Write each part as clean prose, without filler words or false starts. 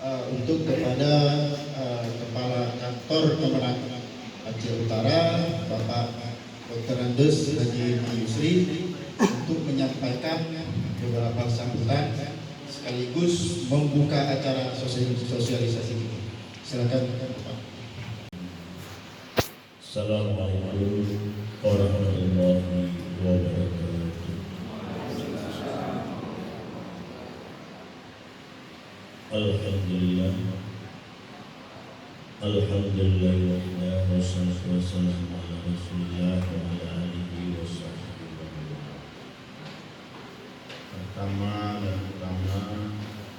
untuk kepada Kepala Kantor Kemenang Aceh Utara, Bapak Dr. Andes Haji Yusri, untuk menyampaikan beberapa sambutan sekaligus membuka acara sosialisasi ini. Silakan Bapak. Assalamualaikum warahmatullahi wabarakatuh. Alhamdulillah, alhamdulillah, wassalatu wassalamu ala Rasulillah wa ala alihi wasahbihi. Pertama dan utama,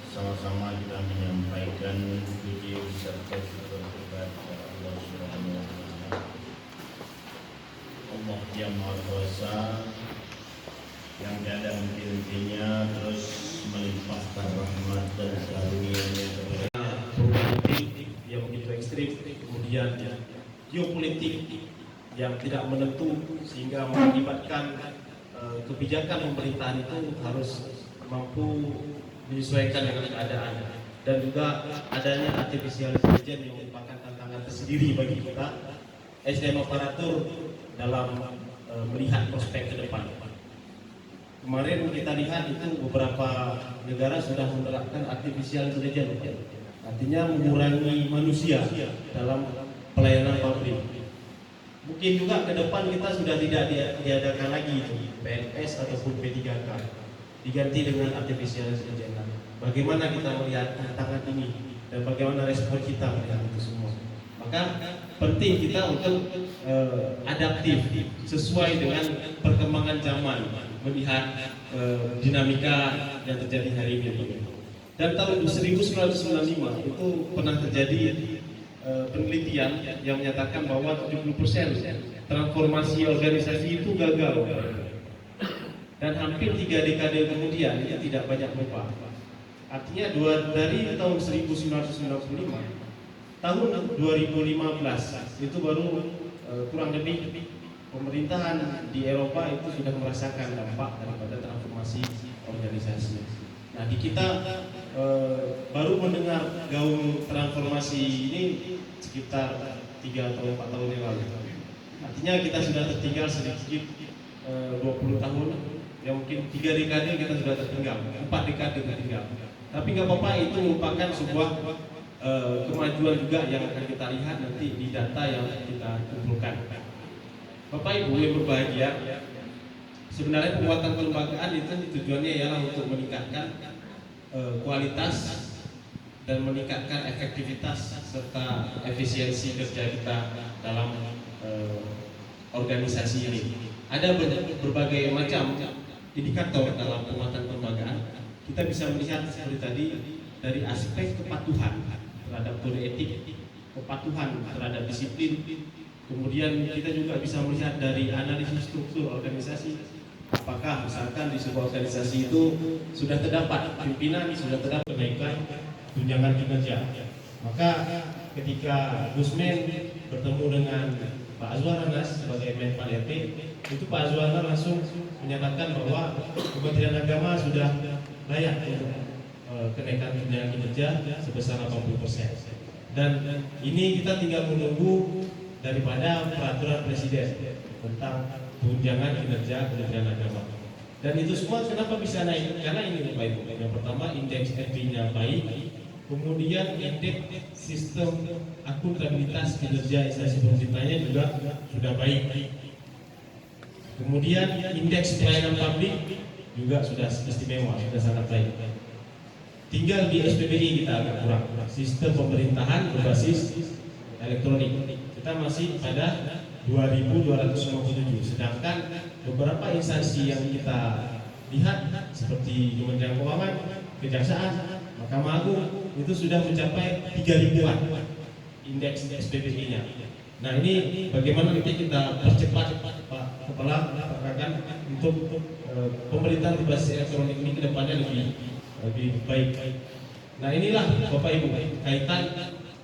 sama-sama kita menyampaikan puji serta syukur kepada Allah Subhanahu wa Ta'ala, Allah yang Maha Kuasa, yang tiada henti-hentinya terus melimpahkan rahmat dan karunia-Nya kepada politik yang begitu ekstrim, kemudian geopolitik yang tidak menentu sehingga mengakibatkan kebijakan pemerintahan itu harus mampu menyesuaikan dengan keadaan, dan juga adanya artificial intelligence yang merupakan tantangan tersendiri bagi kita SDM aparatur dalam melihat prospek ke depan. Kemarin kita lihat itu beberapa negara sudah menerapkan artificial intelligence, artinya mengurangi manusia dalam pelayanan publik. Mungkin juga ke depan kita sudah tidak diadakan lagi itu PNS ataupun P3K, diganti dengan artificial intelligence. Bagaimana kita melihat tantangan ini dan bagaimana respon kita melihat itu semua? Maka penting kita untuk adaptif sesuai dengan perkembangan zaman, melihat dinamika yang terjadi hari ini. Dan tahun 1995 itu pernah terjadi penelitian yang menyatakan bahwa 70% transformasi organisasi itu gagal, dan hampir 3 dekade kemudian ini tidak banyak berubah. Artinya dari tahun 1995 tahun 2015 itu baru kurang lebih pemerintahan di Eropa itu sudah merasakan dampak daripada transformasi organisasi. Nah, di kita baru mendengar gaung transformasi ini sekitar 3 atau 4 tahun yang lalu. Artinya kita sudah tertinggal sedikit 20 tahun, ya mungkin 3 dekade kita sudah tertinggal, 4 dekade tertinggal. Tapi nggak apa-apa, itu merupakan sebuah kemajuan juga yang akan kita lihat nanti di data yang kita kumpulkan. Bapak Ibu yang berbahagia, sebenarnya penguatan kelembagaan itu tujuannya ialah untuk meningkatkan kualitas dan meningkatkan efektivitas serta efisiensi kerja kita dalam organisasi ini. Ada berbagai macam indikator dalam penguatan kelembagaan. Kita bisa melihat seperti tadi dari aspek kepatuhan terhadap kode etik, kepatuhan terhadap disiplin. Kemudian kita juga bisa melihat dari analisis struktur organisasi. Apakah misalkan di sebuah organisasi itu sudah terdapat pimpinan, sudah terdapat kenaikan tunjangan kinerja. Maka ketika Gusmen bertemu dengan Pak Azwar Anas sebagai Menpan RT, itu Pak Azwar Anas langsung menyatakan bahwa Kementerian Agama sudah layak untuk kenaikan tunjangan kinerja sebesar 80%. Dan ini kita tinggal menunggu daripada peraturan presiden tentang tunjangan kinerja Kementerian Agama. Dan itu semua kenapa bisa naik? Karena ini baik. Yang pertama, indeks RP-nya baik. Kemudian indeks sistem akuntabilitas kinerja instansi pemerintahnya juga sudah baik. Kemudian indeks pelayanan publik juga sudah istimewa, sudah sangat baik. Tinggal di SPBI kita agak kurang. Sistem pemerintahan berbasis elektronik kita masih pada 2.257, sedangkan beberapa instansi yang kita lihat seperti Kementerian Keuangan, Kejaksaan, Mahkamah Agung itu sudah mencapai 3.000-an indeks SPBI-nya. Nah, ini bagaimana kita percepat Pak Kepala akan untuk pemerintahan berbasis elektronik ini ke depannya lebih baik. Nah, inilah Bapak Ibu kaitan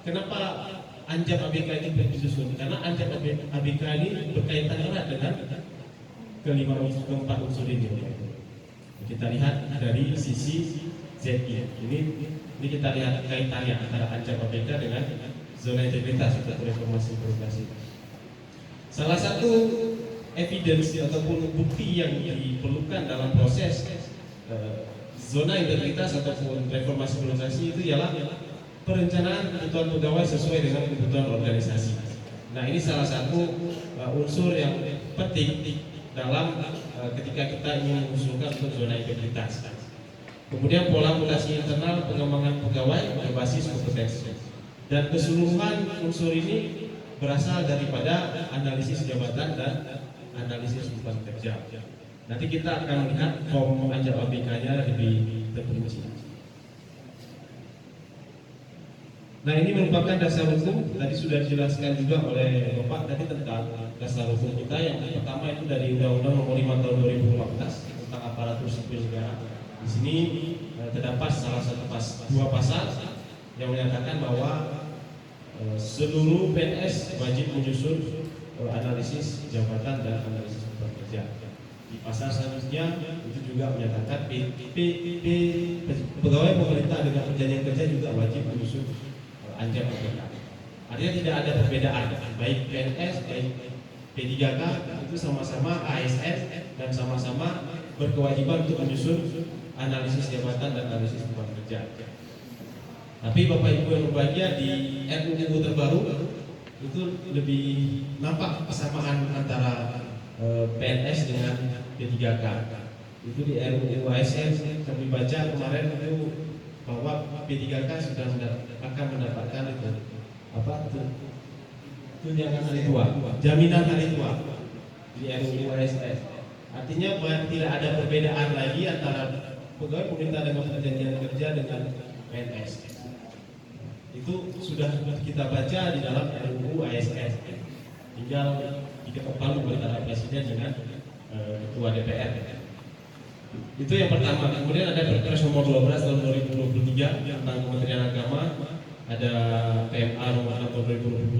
kenapa Anjak ABK ini disusun, karena Anjak ABK ini berkaitan erat dengan keempat unsur ini. Kita lihat dari sisi ZI, ini Ini kita lihat kaitannya antara Anjap ABK dengan zona integritas untuk reformasi birokrasi. Salah satu evidence ataupun bukti yang diperlukan dalam proses zona integritas ataupun reformasi birokrasi itu ialah perencanaan kebutuhan pegawai sesuai dengan kebutuhan organisasi. Nah, ini salah satu unsur yang penting dalam ketika kita ingin mengusulkan untuk zona integritas. Kemudian pola mutasi internal pengembangan pegawai berbasis kompetensi. Dan keseluruhan unsur ini berasal daripada analisis jabatan dan analisis beban kerja. Nanti kita akan melihat form Anjap ABK-nya lebih terperinci. Nah, ini merupakan dasar hukum. Tadi sudah dijelaskan juga oleh Bapak tadi tentang dasar hukum kita. Yang pertama itu dari Undang-Undang Nomor 5 Tahun 2014 tentang aparatur sipil negara. Di sini terdapat salah satu dua pasal yang menyatakan bahwa seluruh PNS wajib menyusun analisis jabatan dan analisis beban kerja. Di pasal selanjutnya itu juga menyatakan pegawai pemerintah dengan perjanjian kerja juga wajib menyusun Anjap ABK. Artinya tidak ada perbedaan, baik PNS, baik P3K itu sama-sama ASN dan sama-sama berkewajiban untuk menyusun analisis jabatan dan analisis beban kerja. Tapi Bapak Ibu yang berbahagia, di RUU terbaru itu lebih nampak kesamaan antara PNS dengan P3K. Itu di RUU ASN kami baca kemarin itu bahwa P3K sudah akan mendapatkan itu tunjangan hari tua, jaminan hari tua di RUU ASN. Artinya tidak ada perbedaan lagi antara pegawai pemerintah dengan perjanjian kerja dengan PNS. Itu sudah kita baca di dalam RUU ASN. Tinggal diketok palu antara presiden dengan ketua DPR. Itu yang pertama. Kemudian ada Perpres Nomor 12 Tahun 2023 tentang Kementerian Agama, ada PMA Nomor 6 Tahun 2022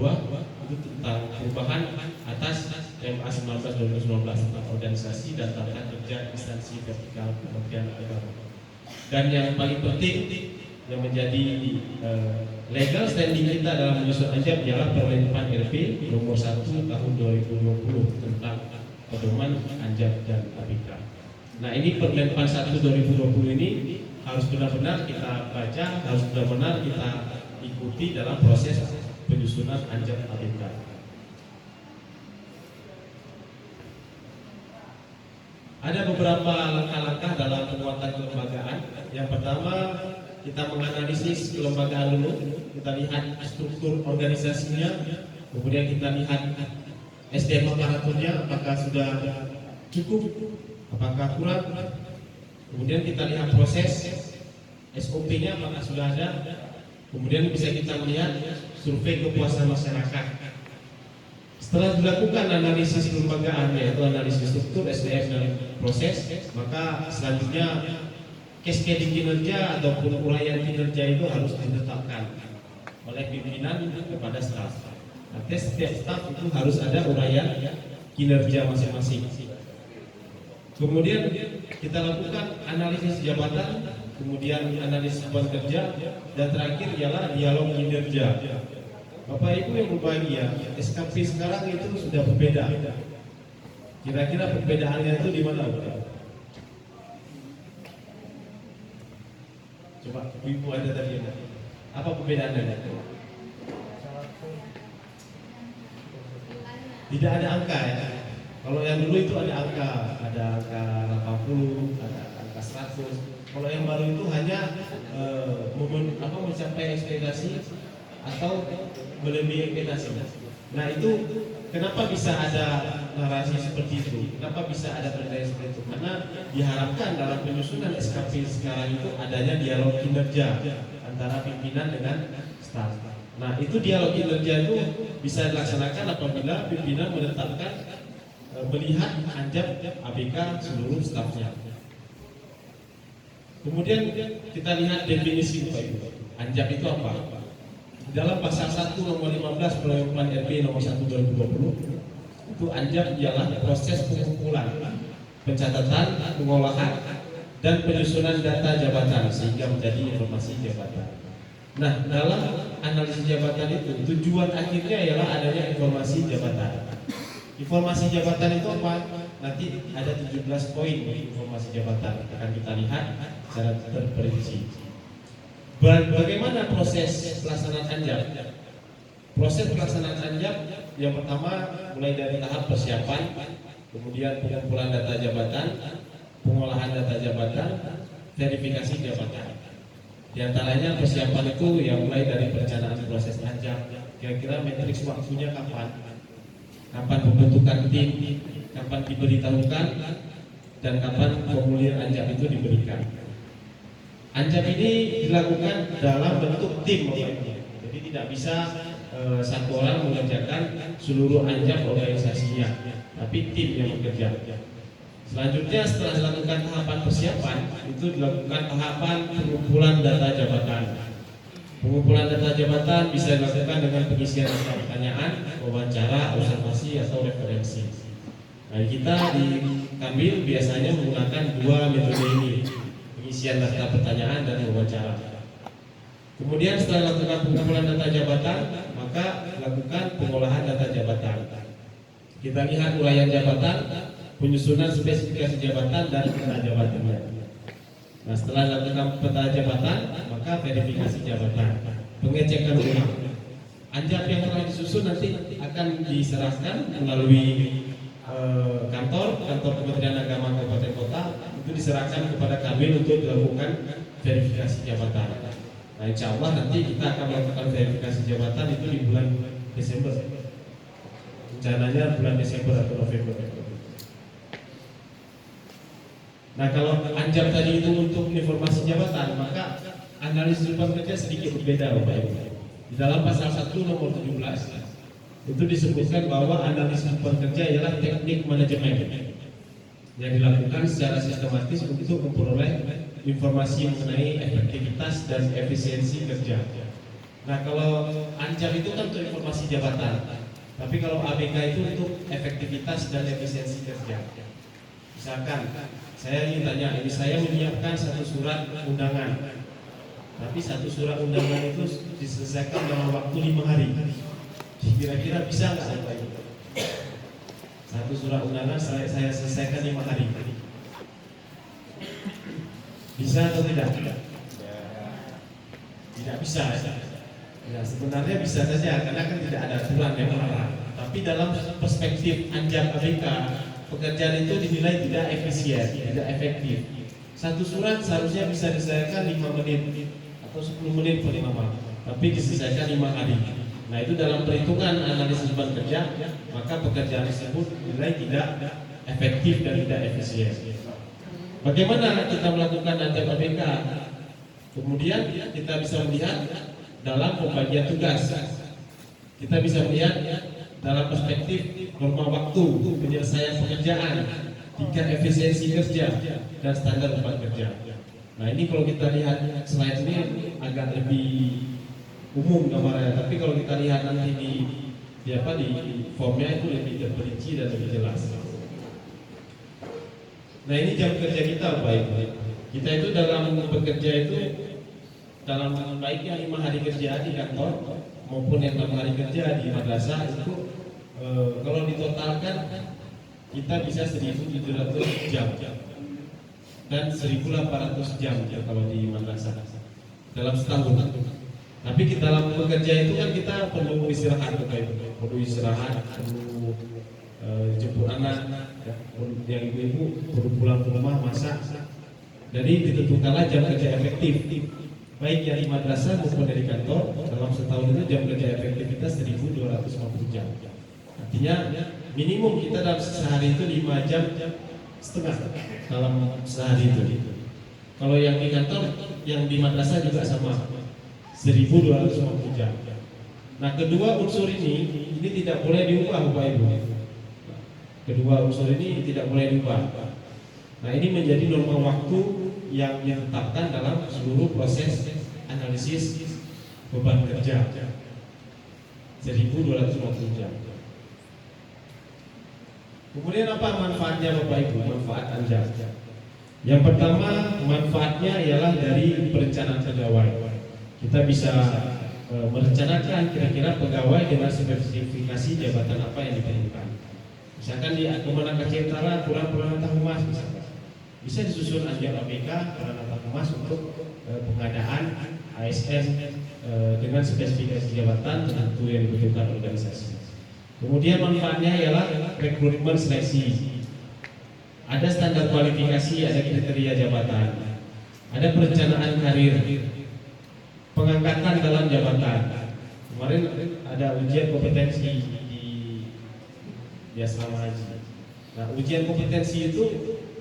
itu tentang perubahan atas PMA 19 2019 tentang organisasi dan tata kerja instansi vertikal Kementerian Agama. Dan yang paling penting yang menjadi legal standing kita dalam menyusun Anjap ialah Permen-Pan RP Nomor 1 Tahun 2020 tentang pedoman Anjap dan ABK. Nah, ini Permen-Pan 1 2020 ini harus benar-benar kita baca, harus benar-benar kita ikuti dalam proses penyusunan Anjap ABK. Ada beberapa langkah-langkah dalam penguatan kelembagaan. Yang pertama, kita menganalisis kelembagaan dulu, kita lihat struktur organisasinya, kemudian kita lihat SDM aparaturnya apakah sudah cukup, apakah kurang, kemudian kita lihat proses SOP-nya apakah sudah ada, kemudian bisa kita melihat survei kepuasan masyarakat. Setelah dilakukan analisis kelembagaan, yaitu analisis struktur SDM dan proses, maka selanjutnya cascading kinerja ataupun uraian kinerja itu harus ditetapkan oleh pimpinan kepada staf. Artinya setiap staf itu harus ada uraian kinerja masing-masing. Kemudian kita lakukan analisis jabatan, kemudian analisis beban kerja, dan terakhir ialah dialog kinerja. Bapak Ibu yang berbahagia, SKP sekarang itu sudah berbeda. Kira-kira perbedaannya itu di mana? Coba Ibu ada tadi apa perbedaannya? Tidak ada angka ya. Kalau yang dulu itu ada angka 80, ada angka 100. Kalau yang baru itu hanya mencapai ekspektasi atau melebihi ekspektasi. Nah, itu kenapa bisa ada narasi seperti itu? Kenapa bisa ada penilaian seperti itu? Karena diharapkan dalam penyusunan SKP sekarang itu adanya dialog kinerja antara pimpinan dengan staf. Nah, itu dialog kinerja itu bisa dilaksanakan apabila pimpinan menetapkan melihat Anjap ABK seluruh stafnya. Kemudian kita lihat definisi Bapak Ibu. Anjap itu apa? Dalam pasal 1 nomor 15 Permen RP nomor 1 2020 itu Anjap ialah proses pengumpulan, pencatatan, pengolahan, dan penyusunan data jabatan sehingga menjadi informasi jabatan. Nah, dalam analisis jabatan itu tujuan akhirnya ialah adanya informasi jabatan. Informasi jabatan itu apa? Nanti ada 17 poin informasi jabatan akan kita lihat secara terperinci. Bagaimana proses pelaksanaan anjab? Proses pelaksanaan anjab yang pertama mulai dari tahap persiapan, kemudian pengumpulan data jabatan, pengolahan data jabatan, verifikasi jabatan. Di antaranya persiapan itu yang mulai dari perencanaan proses anjab, kira-kira matriks waktunya kapan pembentukan tim, kapan diberitahukan, dan kapan formulir anjab itu diberikan. Anjab ini dilakukan dalam bentuk tim, jadi tidak bisa satu orang mengerjakan seluruh anjab organisasinya, tapi tim yang bekerja. Selanjutnya setelah dilakukan tahapan persiapan, itu dilakukan tahapan pengumpulan data jabatan. Pengumpulan data jabatan bisa dilakukan dengan pengisian data pertanyaan, wawancara, observasi, atau referensi. Nah, kita di Kambil biasanya menggunakan dua metode ini, pengisian data pertanyaan dan wawancara. Kemudian setelah dilakukan pengumpulan data jabatan, maka lakukan pengolahan data jabatan. Kita lihat uraian jabatan, penyusunan spesifikasi jabatan, dan peta jabatannya. Nah, setelah dilakukan peta jabatan, maka verifikasi jabatan, pengecekan ulang. Anjab yang telah disusun nanti akan diserahkan melalui kantor Kementerian Agama Kabupaten Kota, itu diserahkan kepada kami untuk dilakukan verifikasi jabatan. Nah, insya Allah nanti kita akan melakukan verifikasi jabatan itu di bulan Desember. Rencananya bulan Desember atau November. Nah, kalau anjab tadi itu untuk informasi jabatan, maka analisis beban kerja sedikit berbeda, Bapak Ibu. Di dalam pasal 1 nomor 17 itu disebutkan bahwa analisis beban kerja ialah teknik manajemen yang dilakukan secara sistematis untuk memperoleh informasi mengenai efektivitas dan efisiensi kerja. Nah, kalau anjab itu kan untuk informasi jabatan, tapi kalau ABK itu untuk efektivitas dan efisiensi kerja. Misalkan saya ingin tanya, ini saya menyiapkan satu surat undangan, tapi satu surat undangan itu diselesaikan dalam waktu 5 hari. Kira-kira bisa nggak Bapak Ibu? Satu surat undangan saya selesaikan 5 hari. Bisa atau tidak? Tidak bisa. Ya, sebenarnya bisa saja karena kan tidak ada aturan yang melarang. Tapi dalam perspektif anjab ABK, pekerjaan itu dinilai tidak efisien, tidak efektif. Satu surat seharusnya bisa diselesaikan 5 menit atau 10 menit paling lama, tapi diselesaikan 5 hari. Nah, itu dalam perhitungan analisis beban kerja, maka pekerjaan tersebut dinilai tidak efektif dan tidak efisien. Bagaimana kita melakukan anjab ABK? Kemudian kita bisa melihat dalam pembagian tugas. Kita bisa melihat dalam perspektif norma waktu, penyelesaian pekerjaan, tingkat efisiensi kerja, dan standar beban kerja. Nah, ini kalau kita lihat slide ini agak lebih umum gambarnya, tapi kalau kita lihat nanti di formnya itu lebih terperinci dan lebih jelas. Nah, ini jam kerja kita, Bapak Ibu. Kita itu dalam bekerja itu dalam baiknya 5 hari kerja di kantor maupun yang 6 hari kerja di madrasah itu kalau ditotalkan kita bisa 1.700 jam dan 1.800 jam ya, kalau di madrasah dalam setahun. Tapi kita dalam bekerja itu kan kita perlu istirahat, perlu istirahat, perlu jemput anak, ya, yang ibu-ibu perlu pulang ke rumah masak. Jadi ditentukanlah jam kerja efektif, baik yang di madrasah maupun dari kantor. Dalam setahun itu jam kerja efektivitas 1.250 jam. Artinya minimum kita dalam sehari itu 5 jam setengah dalam sehari itu. Kalau yang di kantor, yang di madrasah juga sama, 1.250 jam. Nah, kedua unsur ini tidak boleh diubah, Bapak Ibu. Kedua unsur ini tidak boleh diubah. Nah, ini menjadi norma waktu yang ditetapkan dalam seluruh proses analisis beban kerja, 1.250 jam. Kemudian apa manfaatnya, Bapak Ibu? Manfaat anjab. Yang pertama, manfaatnya ialah dari perencanaan pegawai. Kita bisa merencanakan kira-kira pegawai dengan spesifikasi jabatan apa yang diperlukan. Misalkan di Kemenang Aceh Utara kurang peranata humas misalkan, bisa disusun anjak ABK peranata humas untuk pengadaan ASN dengan spesifikasi jabatan tertentu yang dibutuhkan organisasi. Kemudian manfaatnya ialah rekrutmen seleksi. Ada standar kualifikasi, ada kriteria jabatan, ada perencanaan karir, pengangkatan dalam jabatan. Kemarin ada ujian kompetensi di asrama haji. Nah, ujian kompetensi itu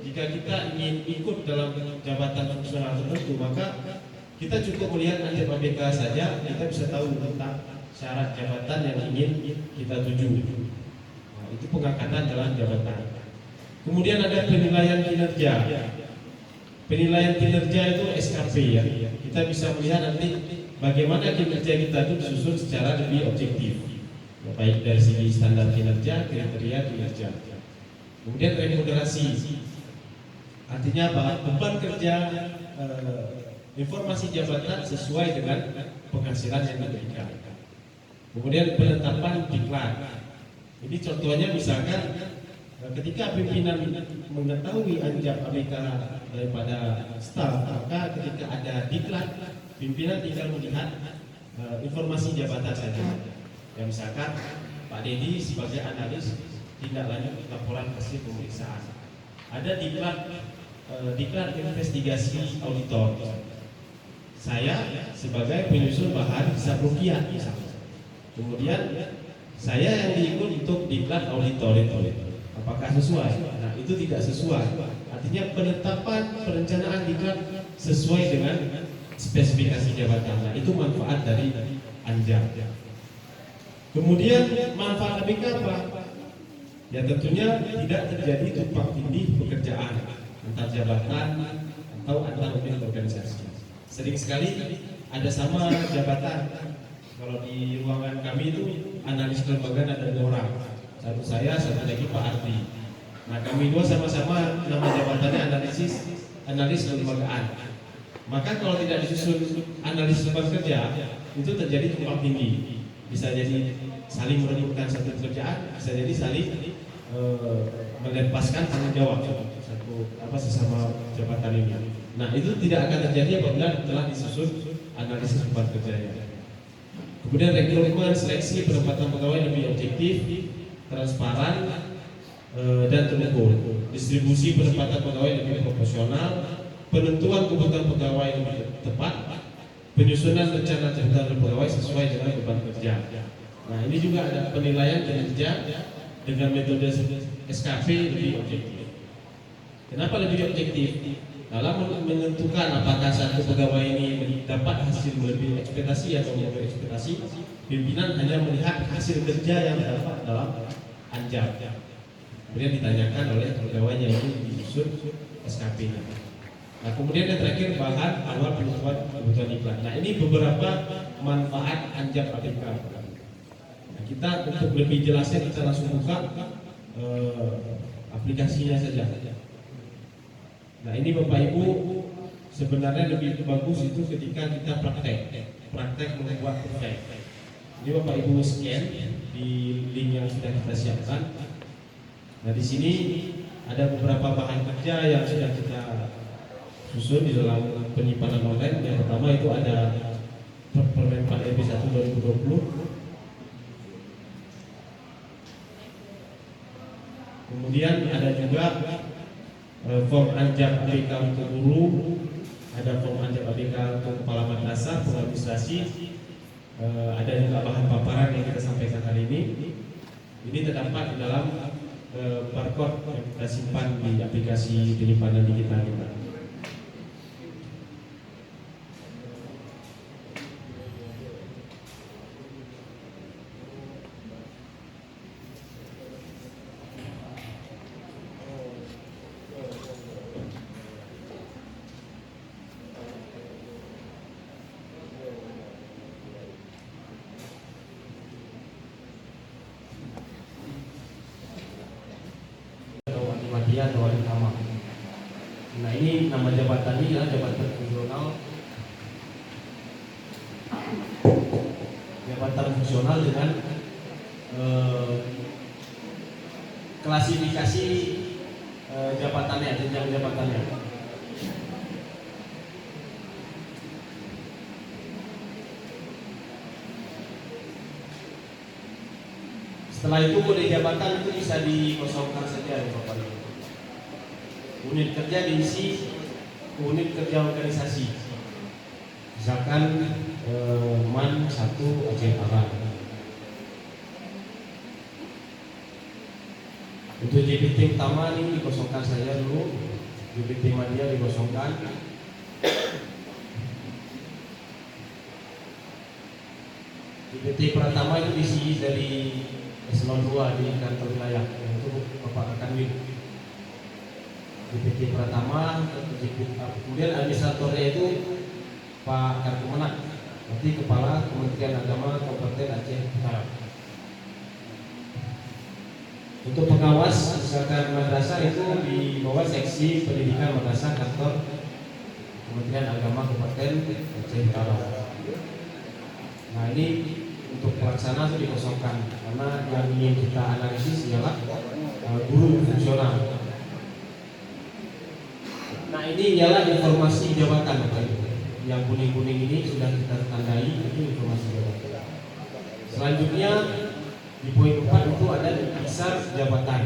jika kita ingin ikut dalam jabatan fungsional tertentu, maka kita cukup melihat anjab ABK saja, kita bisa tahu tentang syarat jabatan yang ingin kita tuju. Nah, itu pengangkatan dalam jabatan. Kemudian ada penilaian kinerja. Penilaian kinerja itu SKP ya. Kita bisa melihat nanti bagaimana kinerja kita itu disusun secara lebih objektif, baik dari segi standar kinerja, kriteria kinerja. Kemudian remunerasi, artinya apa? Beban kerja, informasi jabatan sesuai dengan penghasilan yang diberikan. Kemudian penetapan diklat. Ini contohnya misalkan ketika pimpinan mengetahui anjab ABK daripada staf, maka ketika ada diklat, pimpinan tinggal melihat informasi jabatan saja. Ya, misalkan Pak Dedi sebagai analis tindak lanjut laporan hasil pemeriksaan. Ada diklat investigasi auditor. Saya sebagai penyusun bahan hisab ruqyah misalnya. Kemudian saya yang diikut untuk diklat auditor itu. Apakah sesuai? Nah, itu tidak sesuai. Artinya penetapan perencanaan diklat sesuai dengan spesifikasi jabatan. Nah, itu manfaat dari anjab. Kemudian manfaat ABK apa? Ya tentunya tidak terjadi tumpang tindih pekerjaan antar jabatan atau antar unit organisasi. Sering sekali ada sama jabatan. Kalau di ruangan kami itu analis kelembagaan ada 2 orang. Satu saya, satu lagi Pak Ardi. Nah, kami dua sama-sama nama jabatannya analis kelembagaan. Maka kalau tidak disusun analis beban kerja, itu terjadi tumpang tindih. Bisa jadi saling merebutkan satu pekerjaan, bisa jadi saling melepaskan tanggung jawab sesama jabatan ini. Nah, itu tidak akan terjadi apabila telah disusun analisis beban kerjanya. Kemudian rekrutmen, seleksi, penempatan pegawai lebih objektif, transparan, dan terukur. Distribusi penempatan pegawai lebih proporsional, penentuan kebutuhan pegawai lebih tepat, penyusunan rencana jabatan pegawai sesuai dengan beban kerja. Nah, ini juga ada penilaian kinerja dengan metode SKP lebih objektif. Kenapa lebih objektif? Dalam menentukan apakah satu pegawai ini dapat hasil melebihi ekspektasi atau melebihi ekspektasi, pimpinan hanya melihat hasil kerja yang dapat dalam anjab. Kemudian ditanyakan oleh pegawainya ini disusun SKP. Nah, kemudian yang terakhir bahan awal penentuan kebutuhan iklan. Nah, ini beberapa manfaat anjab ABK. Nah, kita untuk lebih jelasnya kita langsung buka aplikasinya saja. Nah, ini Bapak Ibu sebenarnya lebih bagus itu ketika kita praktek membuat proyek. Ini Bapak Ibu scan di link yang sudah kita siapkan. Nah, di sini ada beberapa bahan kerja yang sudah kita susun di dalam penyimpanan online. Yang pertama itu ada Permen 4 RB 1 2020. Kemudian ada juga form anjab ABK untuk guru, ada form anjab ABK untuk kepala madrasah, pengadministrasi, ada juga bahan paparan yang kita sampaikan hari ini. Ini terdapat di dalam barcode yang kita simpan di aplikasi penyimpanan digital kita. Nah ini nama jabatan ini adalah jabatan fungsional. Jabatan fungsional dengan klasifikasi jabatannya, jenjang jabatannya. Setelah itu kode jabatan itu bisa dikosongkan saja ya Bapak Ibu. Unit kerja diisi unit kerja organisasi. Misalkan MAN 1 Aceh Barat. Untuk JPT utama ini dikosongkan saja dulu. JPT Media dikosongkan. JPT Pratama itu diisi dari eselon 2 di kantor wilayah, itu Bapak Kanwil. JPT Pratama, kemudian administratornya itu Pak Karkumenak, nanti Kepala Kementerian Agama Kabupaten Aceh Utara. Untuk pengawas misalkan madrasah itu di bawah seksi pendidikan madrasah kantor Kementerian Agama Kabupaten Aceh Utara. Nah ini untuk pelaksana itu dikosongkan karena yang ingin kita analisis ialah guru fungsional. Nah ini ialah informasi jabatan Bapak Ibu. Yang kuning-kuning ini sudah kita tandai, itu informasi jabatan. Selanjutnya di poin 4 itu ada intisar jabatan.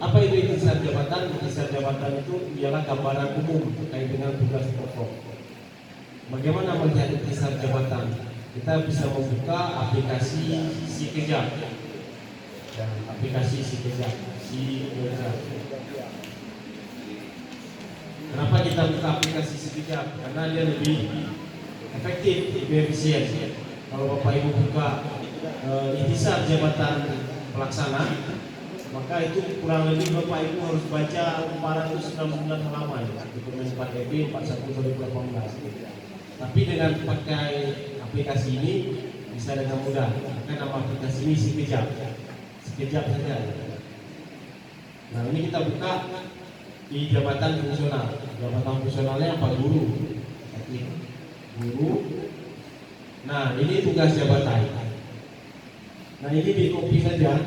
Apa itu intisar jabatan? Intisar jabatan itu ialah gambaran umum terkait dengan tugas pokok. Bagaimana melihat intisar jabatan? Kita bisa membuka aplikasi Sikejap. Aplikasi Sikejap. Kenapa kita buka aplikasi Sikejap? Karena dia lebih efektif, lebih efisien. Kalau Bapak Ibu buka intisar jabatan pelaksana, maka itu kurang lebih Bapak Ibu harus baca 469 halaman dokumen 4EB 41 2018. Tapi dengan pakai aplikasi ini bisa dengan mudah. Maka nama aplikasi ini Sikejap. Sikejap saja. Nah ini kita buka di jabatan fungsional. Jabatan fungsionalnya apa? Guru. Guru. Nah ini tugas jabatan. Nah ini di copy saja.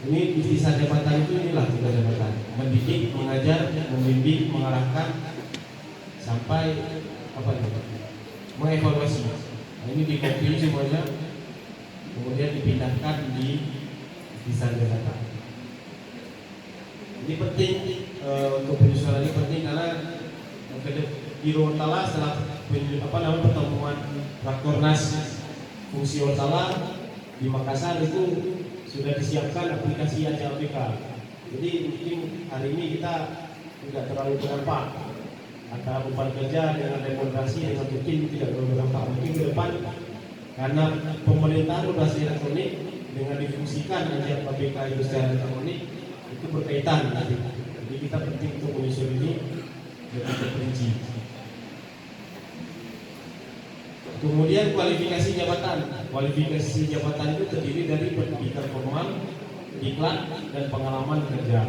Ini intisar jabatan itu inilah tugas jabatan: mendidik, mengajar, membimbing, mengarahkan sampai apa itu? Mengevaluasi. Nah, ini di copy semuanya, kemudian dipindahkan di intisar jabatan. Ini penting untuk penyusunan ini penting karena di Rotala setelah pertemuan Rakornas fungsi Rotala di Makassar itu sudah disiapkan aplikasi ACLBK. Jadi mungkin hari ini kita tidak terlalu berdampak antara beban kerja dengan demonstrasi dengan mungkin tidak terlalu berdampak. Mungkin ke depan karena pemerintahan berbasis elektronik dengan difungsikan ACLBK itu secara elektronik itu berkaitan. Jadi kita penting untuk menyusun ini lebih terperinci. Kemudian kualifikasi jabatan. Kualifikasi jabatan itu terdiri dari pendidikan formal, diklat, dan pengalaman kerja.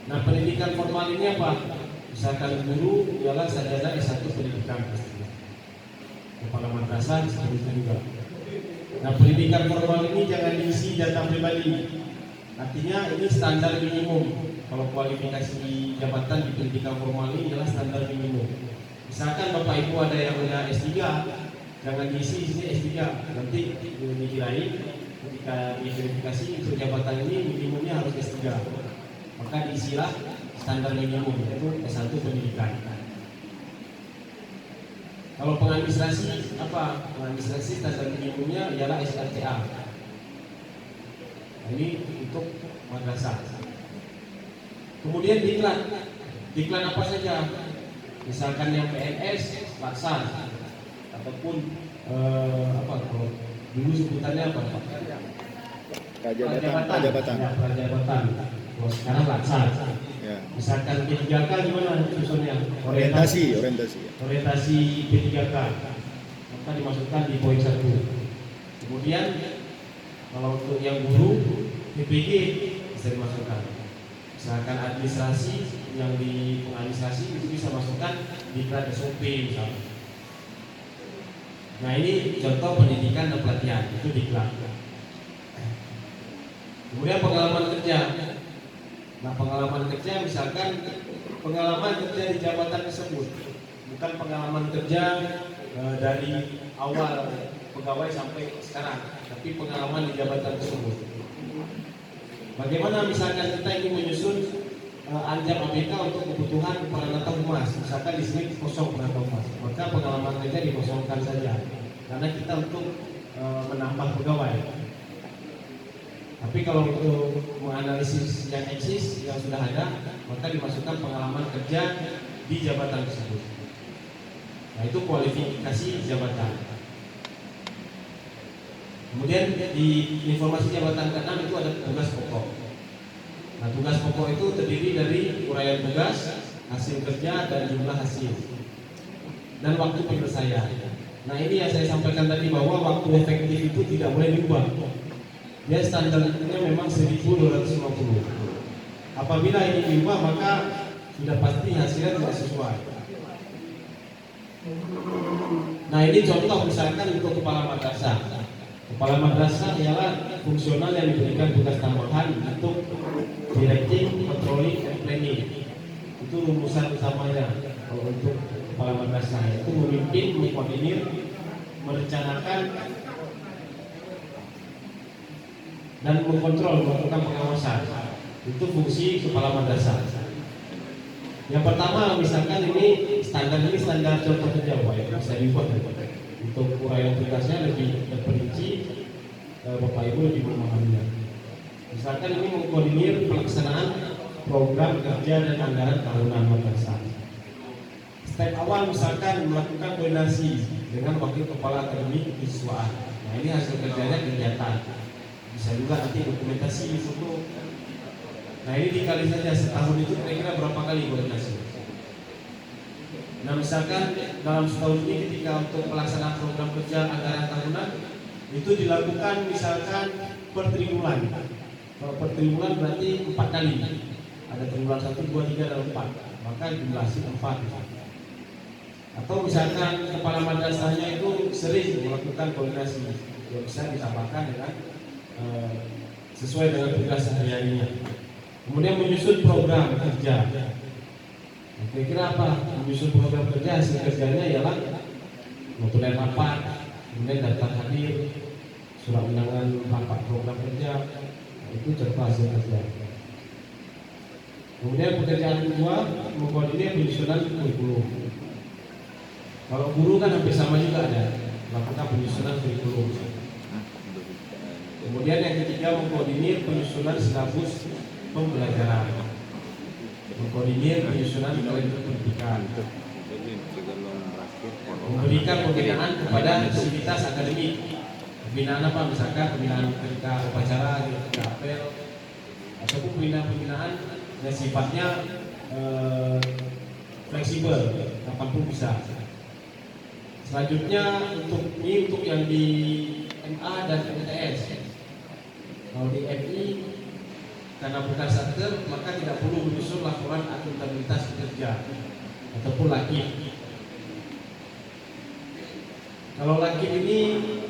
Nah, pendidikan formal ini apa? Misalkan guru ialah sarjana S1 pendidikan, kepala madrasah seperti itu juga. Nah, pendidikan formal ini jangan diisi data pribadi. Artinya ini standar minimum. Kalau kualifikasi jabatan di pendidikan formal ini adalah standar minimum. Misalkan Bapak Ibu ada yang punya S3, jangan diisi di sini S3. Nanti dikirain ketika diverifikasi untuk jabatan ini minimumnya harus S3. Maka diisilah standar minimum yaitu S1 pendidikan. Kalau pengadministrasi apa? Pengadministrasi standar minimumnya ialah SRCA. Ini untuk madrasah. Kemudian diklat. Diklat apa saja? Misalkan yang PNS, laksan, ataupun apa kalau dulu sebutannya apa? Prajabatan. Ya, prajabatan. Kalau sekarang laksan. Ya. Misalkan P3K gimana susunnya? Orientasi P3K. Maka dimasukkan di poin 1. Kemudian kalau untuk yang guru PPG bisa dimasukkan. Misalkan administrasi, yang di pengadministrasi itu bisa masukkan diklat SOP misalnya. Nah ini contoh pendidikan dan pelatihan, itu diklat. Kemudian pengalaman kerja. Nah pengalaman kerja misalkan pengalaman kerja di jabatan tersebut, bukan pengalaman kerja dari awal pegawai sampai sekarang, tapi pengalaman di jabatan tersebut. Bagaimana misalkan kita ingin menyusun anjam ABK untuk kebutuhan peralatan humas, misalkan di sini kosong peralatan humas, maka pengalaman kerja dikosongkan saja, karena kita untuk menambah pegawai. Tapi kalau untuk menganalisis yang eksis, yang sudah ada, maka dimasukkan pengalaman kerja di jabatan tersebut. Nah itu kualifikasi jabatan. Kemudian di informasi jabatan ke-6 itu ada tugas pokok. Nah tugas pokok itu terdiri dari uraian tugas, hasil kerja, dan jumlah hasil, dan waktu penyelesaian. Nah ini yang saya sampaikan tadi, bahwa waktu efektif itu tidak boleh diubah. Dia standarnya memang 1250. Apabila ini diubah maka sudah pasti hasilnya tidak sesuai. Nah ini contoh misalkan untuk kepala madrasah. Kepala madrasah ialah fungsional yang diberikan tugas tambahan untuk directing, controlling, dan planning. Itu rumusan utamanya kalau untuk kepala madrasah, itu memimpin, mengkoordinir, merencanakan, dan mengkontrol, melakukan pengawasan. Itu fungsi kepala madrasah. Yang pertama misalkan ini standar contoh kerja, ya, bisa dibuat untuk uraian tugasnya lebih terperinci, Bapak Ibu lebih memahaminya. Misalkan ini mengkoordinir pelaksanaan program kerja dan anggaran tahunan madrasah. Step awal misalkan melakukan koordinasi dengan wakil kepala akademik kesiswaan. Nah ini hasil kerjanya kegiatan. Bisa juga nanti dokumentasi foto. Nah ini dikali saja setahun itu kira-kira berapa kali koordinasi. Nah misalkan dalam setahun ini ketika untuk pelaksanaan program kerja anggaran tahunan itu dilakukan misalkan per triwulan. Kalau per triwulan berarti 4 kali. Ada triwulan 1, 2, 3, dan 4. Maka jumlahnya 4. Atau misalkan kepala madrasahnya itu sering melakukan koordinasi, yang bisa ditambahkan dengan sesuai dengan tugas sehari-harinya. Kemudian menyusun program kerja. Kira-kira apa? Menyusun program kerja, hasil kerjanya ialah notulen rapat, kemudian daftar hadir, surat undangan rapat program kerja. Itu contoh hasil kerja. Kemudian pekerjaan kedua, mengkoordinir penyusunan kurikulum. Kalau guru kan hampir sama juga ada, melakukan penyusunan kurikulum. Kemudian yang ketiga, mengkoordinir penyusunan silabus pembelajaran, mengkoordinir penyusunan kalender pendidikan, memberikan pembinaan kepada aktivitas akademik. Pembinaan apa? Misalkan pembinaan ketika upacara, ketika apel, ataupun pembinaan yang sifatnya fleksibel, kapanpun bisa. Selanjutnya untuk yang di MA dan MTS. Kalau di MI karena bukan satker maka tidak perlu menyusun laporan akuntabilitas kinerja ataupun LAKIP. Kalau LAKIP ini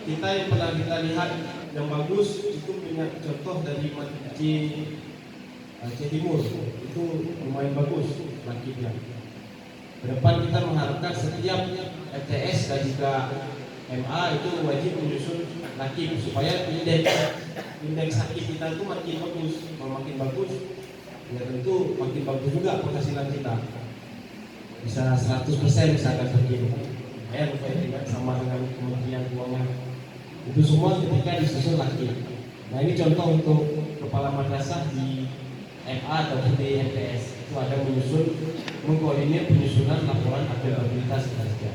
kita yang pernah kita lihat yang bagus itu punya contoh dari Aceh Timur, itu lumayan bagus LAKIP-nya. Kedepan kita mengharapkan setiap MTS dan juga MA itu wajib menyusun LAKIP supaya indeks hakik kita itu makin bagus. Kalau makin bagus, ya tentu makin bagus juga penghasilan kita. Bisa 100% misalkan terkini. Ya, sama dengan Kementerian Keuangan. Itu semua ketika disusun LAKIP. Nah ini contoh untuk kepala madrasah di MA ataupun di MTS. Itu ada mengkoordinir penyusunan laporan akuntabilitas kinerja.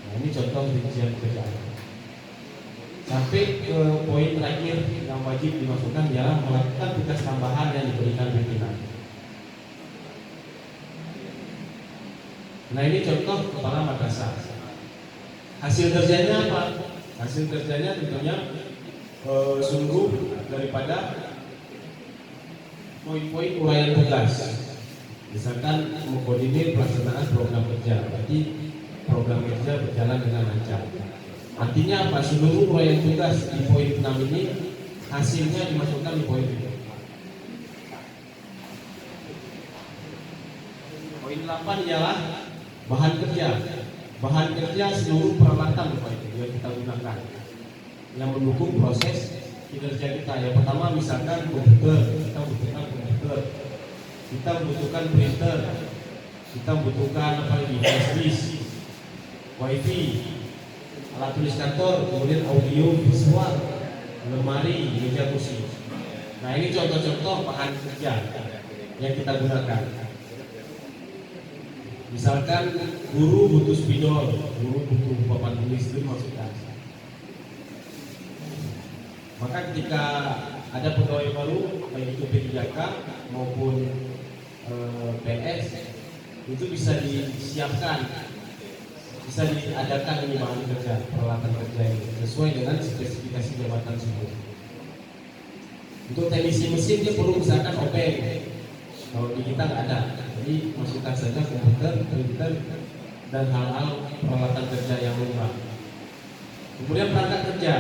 Nah ini contoh rincian pekerjaan. Sampai ke poin terakhir yang wajib dimasukkan ialah melakukan tugas tambahan yang diberikan pimpinan. Nah ini contoh kepala madrasah. Hasil kerjanya apa? Hasil kerjanya tentunya sungguh daripada poin-poin uraian tugas. Misalkan mengkoordinir pelaksanaan program kerja, berarti program kerja berjalan dengan lancar. Artinya apa? Seluruh uraian tugas di poin 6 ini hasilnya dimasukkan di poin 7. Poin 8 ialah bahan kerja. Bahan kerja seluruh peralatan yang kita gunakan yang mendukung proses kinerja kita. Yang pertama misalkan komputer, kita membutuhkan komputer, kita membutuhkan printer, kita membutuhkan apa lagi, flash disk, wifi, alat tulis kantor, kemudian audio visual, lemari, meja kursi. Nah ini contoh-contoh bahan kerja yang kita gunakan. Misalkan guru butuh spidol, guru butuh papan tulis, itu masukkan. Maka ketika ada pegawai baru, baik itu P3K maupun PNS, itu bisa disiapkan, bisa diadakan ini bahan kerja, peralatan kerja ini sesuai dengan spesifikasi jabatan tersebut. Untuk teknisi mesin dia perlu misalkan obeng, kalau di kita nggak ada, jadi masukkan saja komputer, printer, dan hal-hal peralatan kerja yang lumrah. Kemudian perangkat kerja.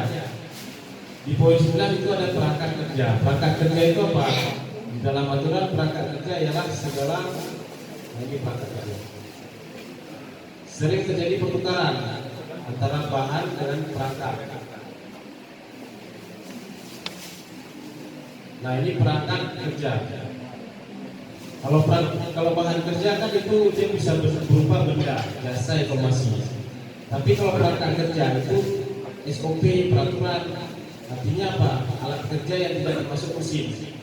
Di poin 9 itu ada perangkat kerja. Perangkat kerja itu apa? Di dalam aturan perangkat kerja ialah segala lagi perangkat kerja. Sering terjadi pertukaran antara bahan dengan perangkat. Nah ini perangkat kerja. Kalau bahan kerja kan itu dia bisa berupa benda, jasa, informasi. Tapi kalau perangkat kerja itu SOP, peraturan. Artinya apa? Alat kerja yang tidak masuk mesin,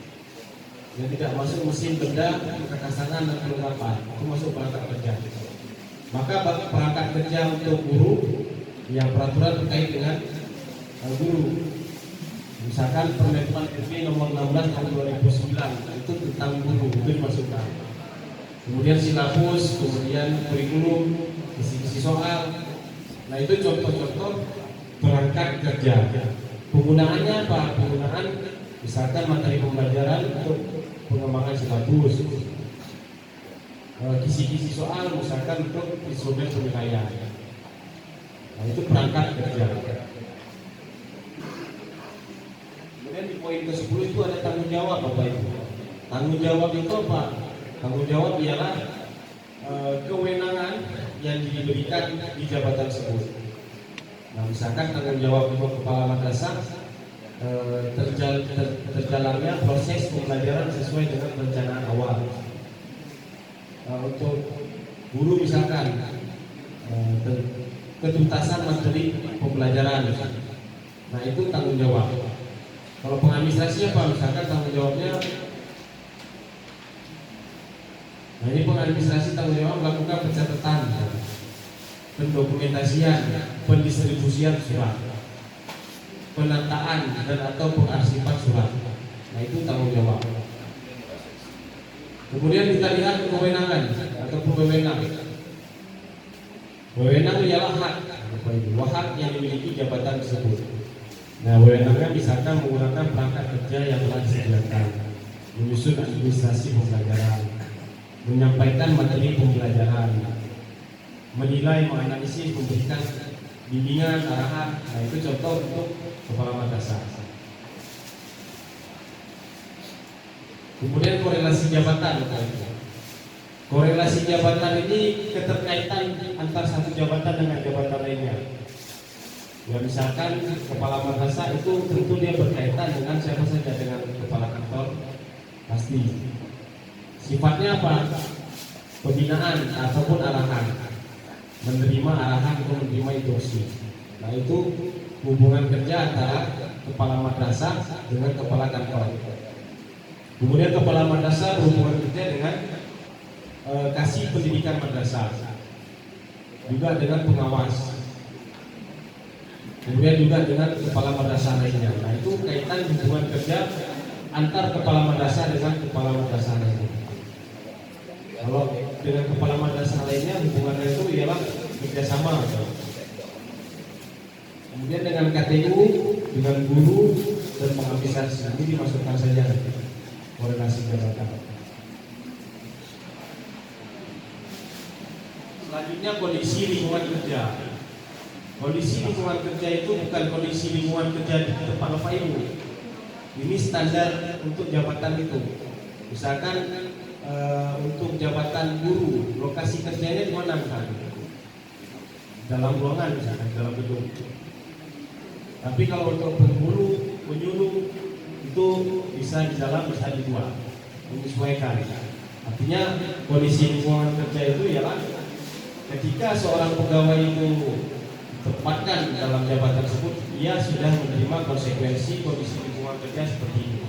yang tidak masuk mesin, benda, kekasangan dan kelengkapan itu masuk perangkat kerja. Maka perangkat kerja untuk guru yang peraturan terkait dengan guru, misalkan Permendikbud RI nomor 16 tahun 2009 itu tentang guru, itu dimasukkan. Kemudian silabus, kemudian kurikulum, isi soal. Nah itu contoh-contoh perangkat kerja. Penggunaannya apa? Penggunaan misalkan materi pembelajaran untuk pengembangan silabus, kisi-kisi soal misalkan untuk instrumen penilaian. Nah itu perangkat kerja. Kemudian di poin ke-10 itu ada tanggung jawab Bapak Ibu. Tanggung jawab itu apa? Tanggung jawab ialah kewenangan yang diberikan di jabatan tersebut. Nah, misalkan tanggung jawab untuk kepala madrasah terjalannya proses pembelajaran sesuai dengan perencanaan awal. Untuk guru misalkan ketuntasan materi pembelajaran. Nah itu tanggung jawab. Kalau pengadministrasi apa? Misalkan tanggung jawabnya. Nah ini pengadministrasi tanggung jawab melakukan pencatatan, pendokumentasian, pendistribusian surat, penataan dan atau pengarsipaan surat. Nah itu tanggung jawab. Kemudian kita lihat kewenangan atau wewenang. Wewenang ialah hak, hak yang dimiliki jabatan tersebut. Nah wewenangnya misalkan menggunakan perangkat kerja yang telah disediakan, menyusun administrasi pembelajaran, menyampaikan materi pembelajaran, menilai, menganalisis, memberikan bimbingan, arahan. Nah itu contoh untuk kepala madrasah. Kemudian korelasi jabatan. Korelasi jabatan ini keterkaitan antar satu jabatan dengan jabatan lainnya. Ya misalkan kepala madrasah itu tentu dia berkaitan dengan siapa saja, dengan kepala kantor pasti. Sifatnya apa? Pembinaan ataupun arahan, menerima arahan atau menerima instruksi. Nah itu hubungan kerja antara kepala madrasah dengan kepala kantor. Kemudian kepala madrasah berhubungan kerja dengan kasih pendidikan madrasah, juga dengan pengawas, kemudian juga dengan kepala madrasah lainnya. Nah itu kaitan hubungan kerja antar kepala madrasah dengan kepala madrasah lainnya. Kalau dengan kepala madrasah lainnya hubungannya itu ialah kerjasama. Kemudian dengan KTU, dengan guru dan pengadministrasi ini dimasukkan saja. koordinasi jabatan. Selanjutnya kondisi lingkungan kerja. Kondisi lingkungan kerja itu bukan kondisi lingkungan kerja di tempat Bapak Ibu. Ini standar untuk jabatan itu. Misalkan untuk jabatan guru, lokasi kerjanya di mana misalkan? Dalam ruangan misalkan, dalam gedung. Tapi kalau untuk penghulu, penyuluh itu bisa di dalam, bisa di luar, menyesuaikan. Artinya kondisi lingkungan kerja itu ialah ketika seorang pegawai itu ditempatkan dalam jabatan tersebut, ia sudah menerima konsekuensi kondisi lingkungan kerja seperti ini.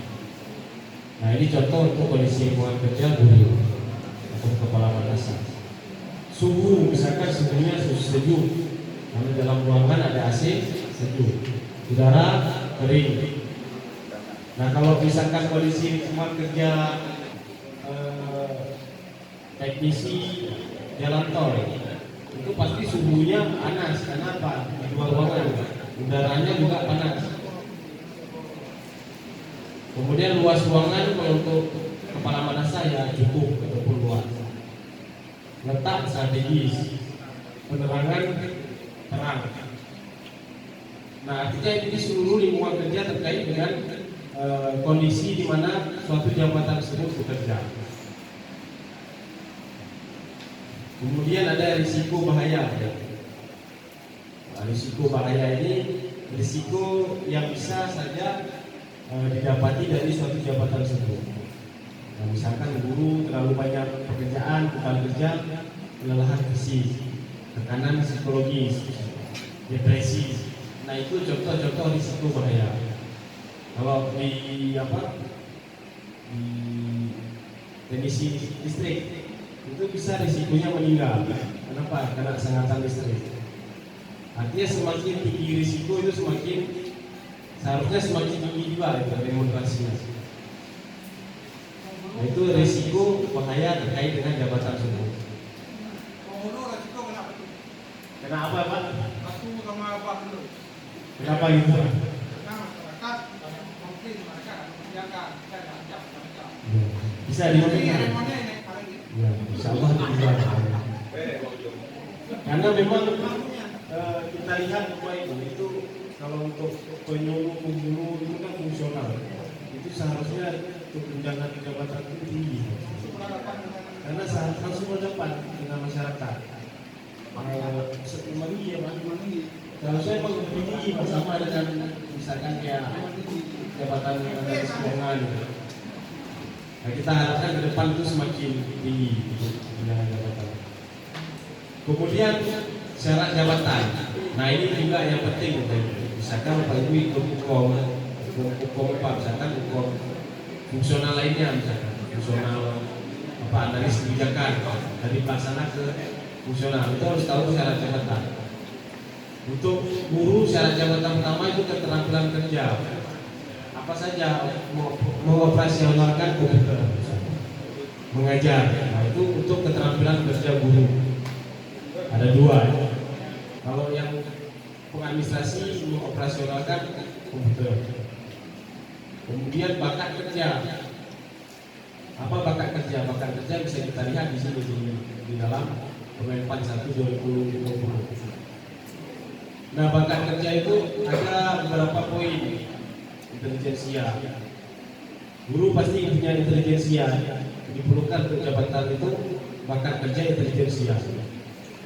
Nah, ini contoh untuk kondisi lingkungan kerja guru atau kepala madrasah. Suhu, misalkan suhunya sejuk, lalu dalam ruangan ada AC, sejuk, udara kering. Nah, kalau misalkan kondisi lingkungan kerja teknisi jalan tol, itu pasti suhunya panas. Kenapa? Di luar ruangan, udaranya juga panas. Kemudian luas ruangan kalau untuk kepala madrasah ya cukup ataupun luas. Letak strategis, penerangan terang. Nah, artinya ini seluruh lingkungan kerja terkait dengan kondisi di mana suatu jabatan tersebut bekerja. Kemudian ada risiko bahaya. Nah, risiko bahaya ini risiko yang bisa saja didapati dari suatu jabatan tersebut. Nah, misalkan guru terlalu banyak pekerjaan, bukan kerja, kelelahan fisik, tekanan psikologis, depresi. Nah, itu contoh-contoh risiko bahaya. Kalau di teknisi listrik itu bisa risikonya meninggal. Kenapa? Karena sengatan listrik. Artinya semakin tinggi risiko itu seharusnya semakin tinggi juga remunerasinya. Nah, itu risiko bahaya terkait dengan jabatan tersebut. Kenapa Pak? Kenapa gitu? Bisa dimaksudkan? Ya, insya Allah juga. Karena memang kita lihat Bapak Ibu itu kalau untuk penyuluh penghulu itu kan fungsional, itu seharusnya untuk tunjangan jabatan itu tinggi, karena langsung berdepan dengan masyarakat. Setinggi ya Pak. Kalau saya memang lebih tinggi bersama dengan misalkan kayak jabatan keuangan. Nah, kita harapkan ke depan itu semakin tinggi tunjangan jabatan. Kemudian syarat jabatan. Nah, ini juga yang penting. Misalkan Bapak Ibu ikut hukum apa, misalkan hukum fungsional lainnya, misalkan fungsional analis kebijakan dari pelaksana ke fungsional, itu harus tahu syarat jabatan. Untuk guru syarat jabatan pertama itu keterampilan kerja. Apa saja mengoperasionalkan komputer, mengajar. Nah, itu untuk keterampilan kerja guru. Ada dua. Kalau yang pengadministrasi mengoperasionalkan komputer. Kemudian bakat kerja. Apa bakat kerja? Bakat kerja bisa kita lihat di sini di dalam Permen 1 2020. Nah, bakat kerja itu ada beberapa poin. Intelijensia. Guru pasti punya intelijensia. Diperlukan untuk jabatan itu bakat kerja intelijensia.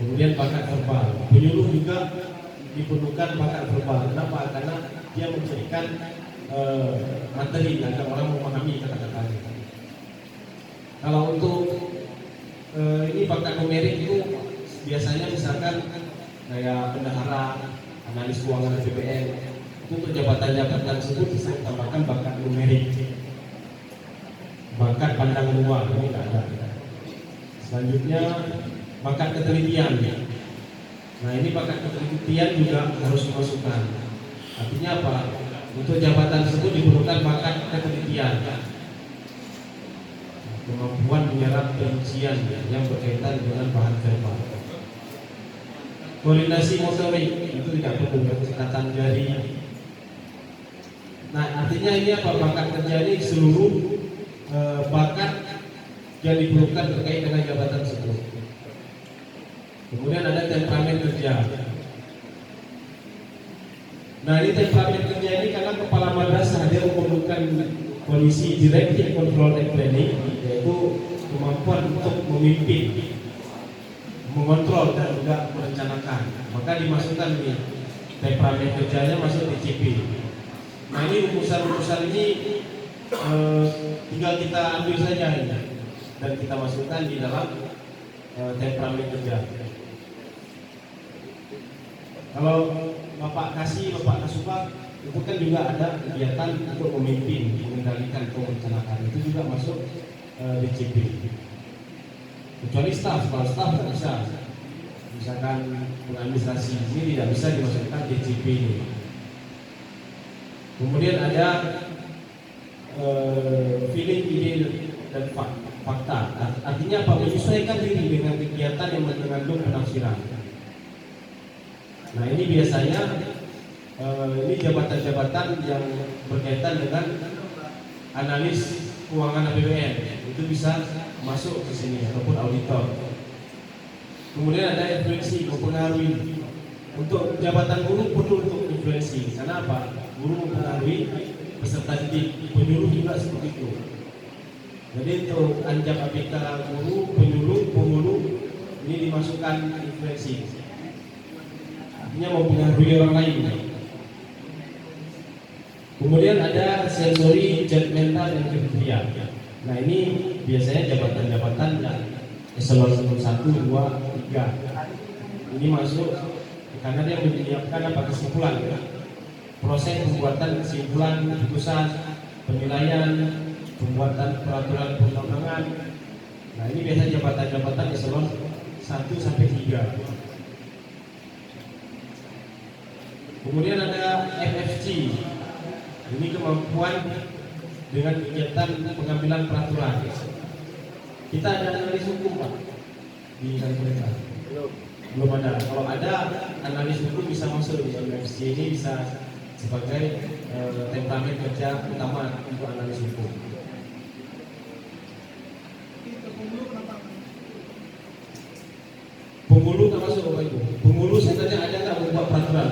Kemudian bakat verbal. Penyuluh juga diperlukan bakat verbal. Kenapa? Karena dia memberikan materi agar orang memahami kata-katanya. Kalau untuk ini bakat numerik itu biasanya misalkan kayak bendahara, analis keuangan BPN, itu untuk jabatan-jabatan tersebut bisa ditambahkan bakat numerik. Bakat pandang luar ini tidak ada. Selanjutnya bakat ketelitian. Nah, ini bakat ketelitian juga harus dimasukkan. Artinya apa? Untuk jabatan tersebut diperlukan bakat ketelitian, kemampuan menyerap perincian yang berkaitan dengan bahan verbal. Koordinasi motorik itu tidak perlu, kecepatan jari. Nah, artinya ini apa? Bakat kerja ini seluruh bakat yang diperlukan terkait dengan jabatan tersebut. Kemudian ada temperamen kerja. Nah, ini temperamen kerja ini karena kepala madrasah dia memerlukan kondisi directive control and planning, yaitu kemampuan untuk memimpin, mengontrol dan juga merencanakan. Maka dimasukkan nih temperamen kerjanya masuk DCP. Nah, ini rumusan-rumusan ini tinggal kita ambil saja ini dan kita masukkan di dalam temperamen kerja. Kalau Bapak Kasubag itu kan juga ada kegiatan untuk memimpin, mengendalikan, merencanakan, itu juga masuk DCP. Kecuali staff, kalau staff tidak bisa, misalkan pengadministrasi ini tidak bisa dimasukkan DCP ini. Kemudian ada feeling, ide dan fakta. Artinya apa? Menyesuaikan diri dengan kegiatan yang mengandung penafsiran. Nah, ini biasanya ini jabatan-jabatan yang berkaitan dengan analis keuangan APBN, itu bisa masuk ke sini ataupun auditor. Kemudian ada influensi, mempengaruhi. Untuk jabatan guru perlu untuk influensi. Karena apa? Guru mempengaruhi peserta didik, penyuluh juga seperti itu. Jadi untuk anjab APK guru, penyuluh, pemuluh ini dimasukkan influensi. Artinya mempengaruhi orang lain. Kemudian ada sensori, judgmental, dan kriteria. Nah, ini biasanya jabatan-jabatan eselon 1, 2, 3. Ini masuk karena dia menyiapkan apa kesimpulan, proses pembuatan kesimpulan, keputusan, penilaian, pembuatan peraturan perundang-undangan. Nah, ini biasanya jabatan-jabatan eselon 1 sampai 3. Kemudian ada FFC. Ini kemampuan dengan kegiatan pengambilan peraturan. Kita ada analis hukum, Pak, di kantor kita. Belum ada. Kalau ada analis hukum bisa masuk di FFC ini, bisa sebagai temperamen kerja utama untuk analis hukum. Penghulu tak masuk, Bapak Ibu. Penghulu sebenarnya ada nggak membuat peraturan?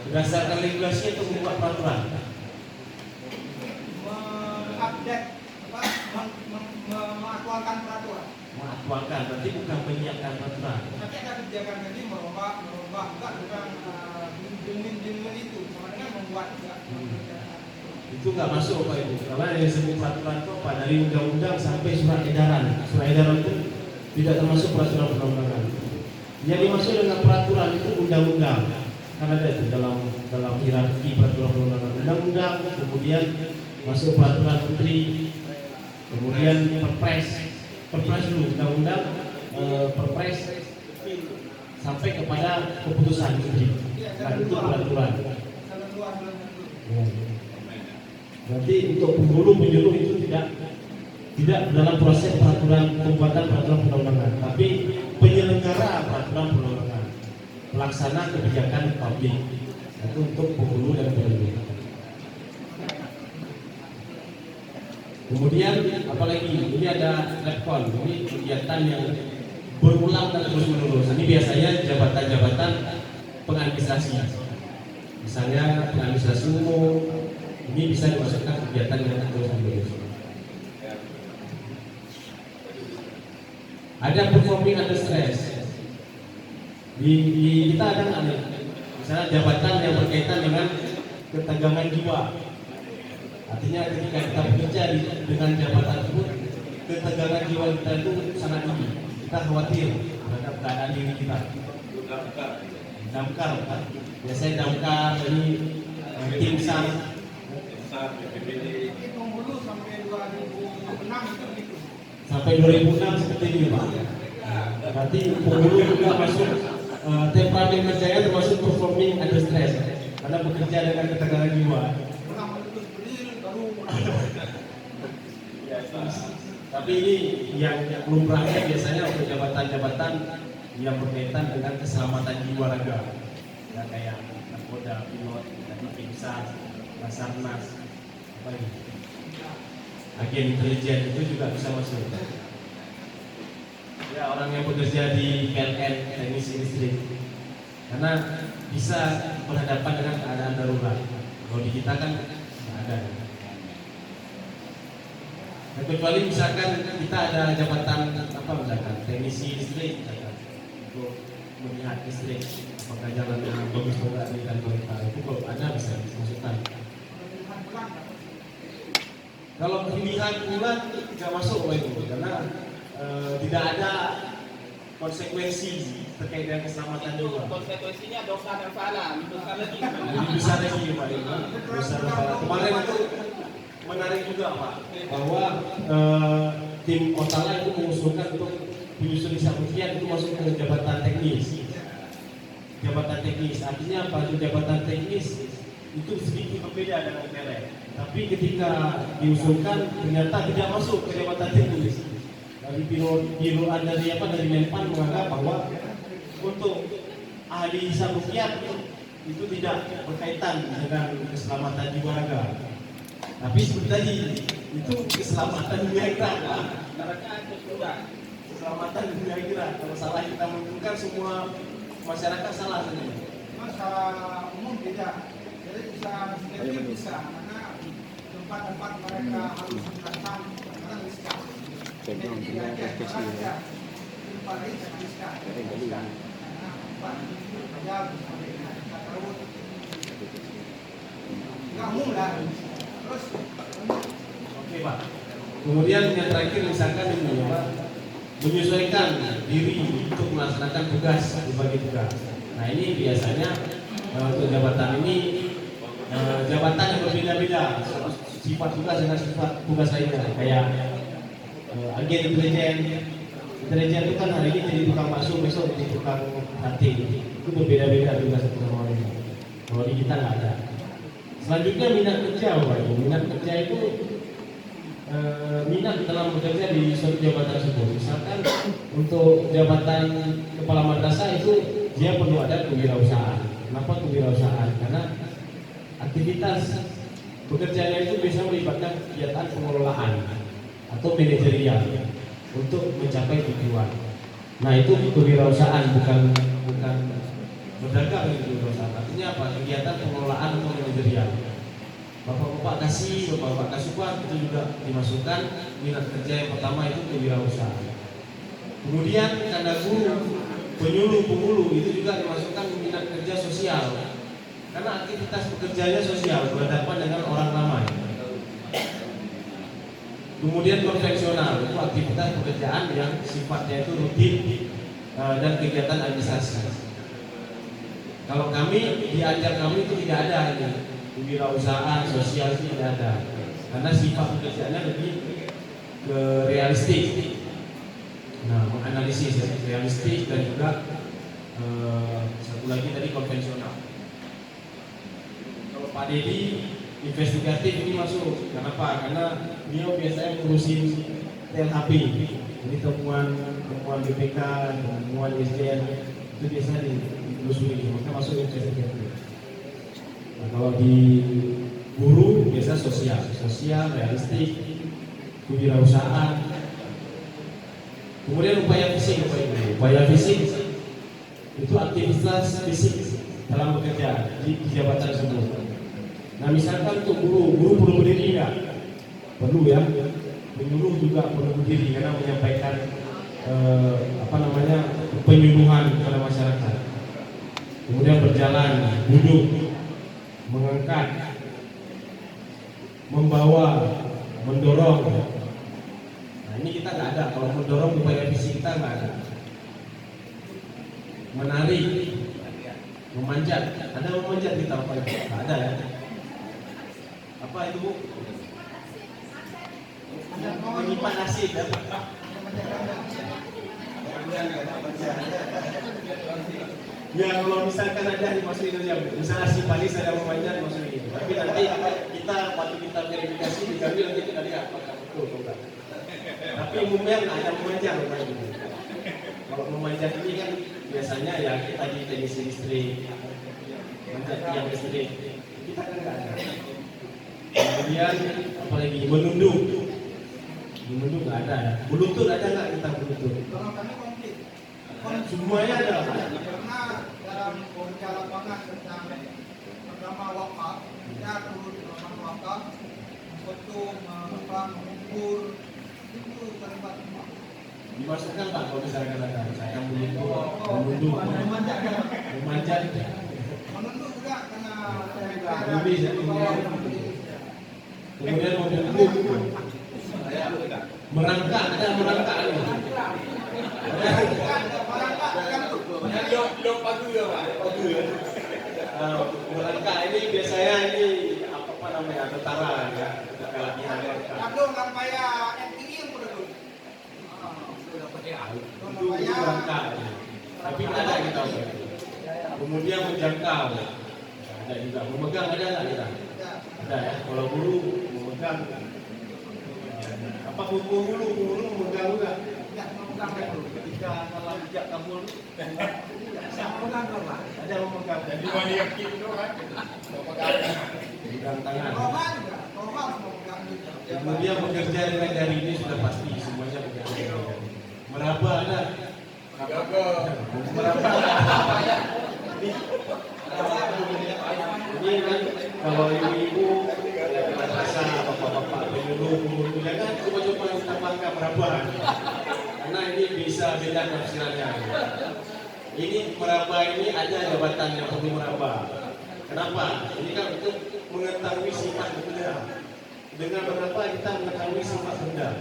Berdasarkan regulasi atau membuat peraturan? Mengupdate, mengaktualkan peraturan. Mengaktualkan, berarti bukan menyiapkan peraturan. Tapi ada kebijakan tadi merubah enggak, bukan dengan itu, sama dengan membuat juga. Itu nggak masuk, Pak Ibu. Karena yang disebut peraturan itu apa? Dari undang-undang sampai surat edaran. Surat edaran itu tidak termasuk peraturan perundang-undangan. Yang dimaksud dengan peraturan itu undang-undang. Karena ada itu dalam hierarki peraturan perundang-undangan. Undang-undang, kemudian masuk peraturan menteri, kemudian perpres dulu, undang-undang, perpres sampai kepada keputusan menteri. Nah, itu peraturan. Berarti untuk penghulu penyuluh itu tidak dalam proses pembuatan peraturan perundang-undangan, tapi penyelenggara peraturan perundang-undangan, pelaksana kebijakan publik, itu untuk penghulu dan penyuluh. Kemudian apalagi ini ada LabCon, ini kegiatan yang berulang dan terus menerus. Ini biasanya jabatan-jabatan pengadministrasi, misalnya pengadministrasi umum. Ini bisa dimasukkan kegiatan yang terus menerus. Ada performing under stress. Di kita ada nggak nih? Misalnya jabatan yang berkaitan dengan ketegangan jiwa. Artinya ketika kita bekerja dengan jabatan tersebut, ketegangan jiwa kita itu sangat tinggi. Kita khawatir terhadap keadaan diri kita. Damkar, kan? Biasanya damkar ini tim SAR. Penghulu sampai 2006 itu begitu. Sampai 2006 seperti ini, Pak. Berarti penghulu juga masuk temperamen kerjanya termasuk performing under stress karena bekerja dengan ketegangan jiwa. Pernah menulis berdiri baru. Tapi ini yang lumrahnya biasanya untuk jabatan-jabatan yang berkaitan dengan keselamatan jiwa raga, ya, kayak nakoda, pilot, dan pingsan. Basarnas, apa lagi? Agen intelijen itu juga bisa masuk. Ya, orang yang bekerja di PLN, teknis listrik, karena bisa berhadapan dengan keadaan darurat. Kalau di kita kan nggak ada. Nah, kecuali misalkan kita ada jabatan apa misalkan teknisi listrik, misalkan, untuk melihat listrik apakah jalan yang bagus atau tidak di kantor kita, itu kalau ada bisa dimasukkan. Kalau pilihan bulan tidak masuk itu karena tidak ada konsekuensi terkait dengan keselamatan juga. Konsekuensinya dosa dan pahala, dosa lagi. Lebih besar lagi Pak Ibu. Dosa dan pahala. Kemarin itu menarik juga Pak bahwa tim Otala itu mengusulkan untuk penyusun Samusian itu masuk ke jabatan teknis. Jabatan teknis artinya apa? Itu jabatan teknis itu sedikit berbeda dengan PLN. Tapi ketika diusulkan ternyata tidak masuk ke jabatan teknis. Dari biroan dari Menpan menganggap bahwa untuk ahli Samusian itu tidak berkaitan dengan keselamatan jiwa raga. Tapi seperti tadi itu keselamatan dunia akhirat, keselamatan dunia akhirat. Kalau salah kita menunjukkan semua masyarakat salah sebenarnya. Masalah umum tidak, jadi bisa sedikit bisa karena tempat-tempat mereka harus datang karena riskan. Jadi tidak ada tempat lain yang riskan. Karena tempat itu saja bisa tahu. Nggak umum lah. Terus Oke Pak. Kemudian yang terakhir misalkan ini Pak, menyesuaikan diri untuk melaksanakan tugas berbagai tugas. Nah ini biasanya untuk jabatan ini jabatan yang berbeda-beda sifat tugas dengan sifat tugas lainnya kayak agen intelijen itu kan hari ini jadi tukang bakso, besok jadi tukang sate, itu berbeda-beda tugas satu sama lain. Kalau di kita nggak ada. Selanjutnya minat kerja Pak. Minat kerja itu minat dalam bekerja di suatu jabatan tersebut. Misalkan untuk jabatan kepala madrasah itu dia perlu ada kewirausahaan. Kenapa kewirausahaan? Karena aktivitas bekerjanya itu bisa melibatkan kegiatan pengelolaan atau manajerial untuk mencapai tujuan. Nah itu kewirausahaan bukan berdagang itu kewirausahaan. Artinya apa? Kegiatan pengelolaan atau manajerial. Bapak-bapak Bapak Kasupan itu juga dimasukkan minat kerja yang pertama itu kewirausahaan. Kemudian karena guru, penyuluh, pemuluh itu juga dimasukkan minat kerja sosial. Karena aktivitas pekerjaannya sosial berhadapan dengan orang ramai. Kemudian konvensional itu aktivitas pekerjaan yang sifatnya itu rutin dan kegiatan administrasi. Kalau kami diajar kami itu tidak ada ini. Kewirausahaan sosial itu tidak ada karena sifat pekerjaannya lebih ke realistik. Nah, menganalisis realistik dan juga satu lagi tadi konvensional. Kalau Pak Dedi investigatif ini masuk. Kenapa? Karena beliau biasanya ngurusin TLHP. Jadi temuan BPK, temuan SDN itu biasanya ditelusuri, maka masuk investigatif. Nah, kalau di guru biasa sosial, realistik, kewirausahaan. Kemudian upaya fisik itu aktivitas fisik dalam bekerja di jabatan tersebut. Nah misalkan untuk guru perlu berdiri nggak? Perlu ya. Penyuluh juga perlu berdiri karena menyampaikan penyuluhan kepada masyarakat. Kemudian berjalan, duduk, mengangkat, membawa, mendorong. Nah ini kita nggak ada. Kalau mendorong upaya fisik kita nggak ada. Menarik, memanjat. Ada memanjat kita apa itu? Nggak ada ya. Apa itu Bu? Menyimpan nasib ya. Ya kalau misalkan ada dimasukin aja, misalnya si Panis ada memanjat masukin itu. Tapi nanti kita waktu kita verifikasi diambil nanti kita lihat apakah betul atau enggak. Tapi umumnya ada memanjat gitu. Kalau memanjat ini kan biasanya ya kita di teknisi listrik, manjat tiang listrik, kita kan nggak ada. Kemudian apalagi menunduk nggak ada ya. Bluetooth ada nggak kita bluetooth? Kalau kami komplit. Semuanya ada. Karena dalam kerja lapangan tentang agama wakaf, kita turun di lapangan wakaf untuk mengukur itu terlibat semua. Dimasukkan Pak kalau misalkan ada saya menunduk, memanjat. Menunduk juga karena Kemudian membungkuk, merangkak, ada merangkak ini. Merangkak ini biasanya ini apa namanya tentara ya, latihan merangkak. Ada lampaya MTI yang udah dulu. Itu merangkak, tapi tidak ada kita. Kemudian menjangkau, ada juga. Memegang ada nggak kita? Ada ya. Kalau guru memegang, apa guru memegang juga? Ketika kalau bijak kabul, ada memegang. Jadi wali yakin itu kan? Memegang tangan. Kemudian bekerja dengan jari ini sudah pasti semuanya bekerja dengan jari. Meraba ada. Meraba. Ini kan kalau ibu-ibu rasa bapak-bapak penyuluh jangan coba-coba kita bangga meraba. Karena ini bisa beda tafsirannya. Ini meraba ini ada jabatan yang perlu meraba. Kenapa? Ini kan untuk mengetahui sifat benda. Dengan meraba kita mengetahui sifat benda,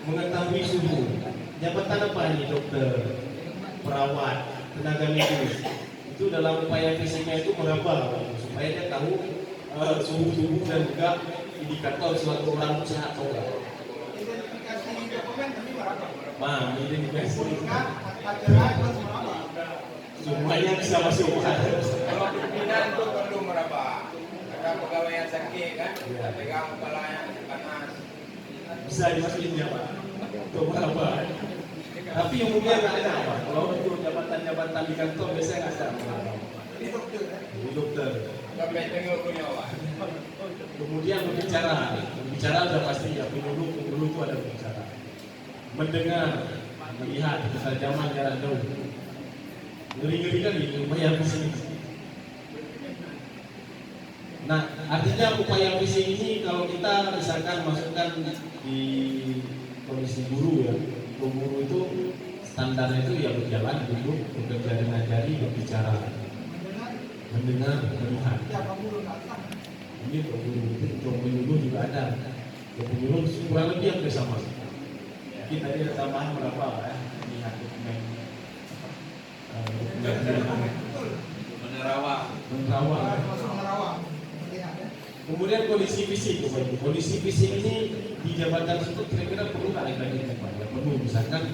mengetahui suhu. Jabatan apa ini? Dokter, perawat, tenaga medis. Itu dalam upaya fisiknya itu meraba supaya dia tahu suhu tubuh dan juga indikator suatu orang sehat atau enggak. Identifikasi dokumen kami berapa? Identifikasi. Acara plus berapa? Semuanya bisa masuk. Kalau pimpinan itu perlu meraba. Ada pegawai yang sakit kan, kita pegang kepalanya panas. Bisa dimasukin ya Pak, untuk meraba. Tapi umumnya nggak ada Pak. Kalau untuk jabatan-jabatan di kantor biasanya nggak ada. Ini dokter. Ini dokter. Sampai tengok punya Pak. Kemudian berbicara sudah pasti ya, penyuluh itu ada berbicara. Mendengar, melihat ketajaman jarak jauh. Ngeri-ngeri kan itu upaya fisik. Nah, artinya upaya fisik ini kalau kita misalkan masukkan di kondisi guru ya, guru itu standarnya itu ya berjalan, duduk, bekerja dengan jari, berbicara, mendengar, melihat. Ini untuk penyuluh juga ada. Untuk penyuluh kurang lebih hampir sama. Mungkin tadi ada tambahan berapa ya? Lihat dokumen. Menerawang. Kemudian kondisi fisik, kondisi fisik ini di jabatan tersebut kira-kira perlu nggak lagi Pak? Ya perlu, misalkan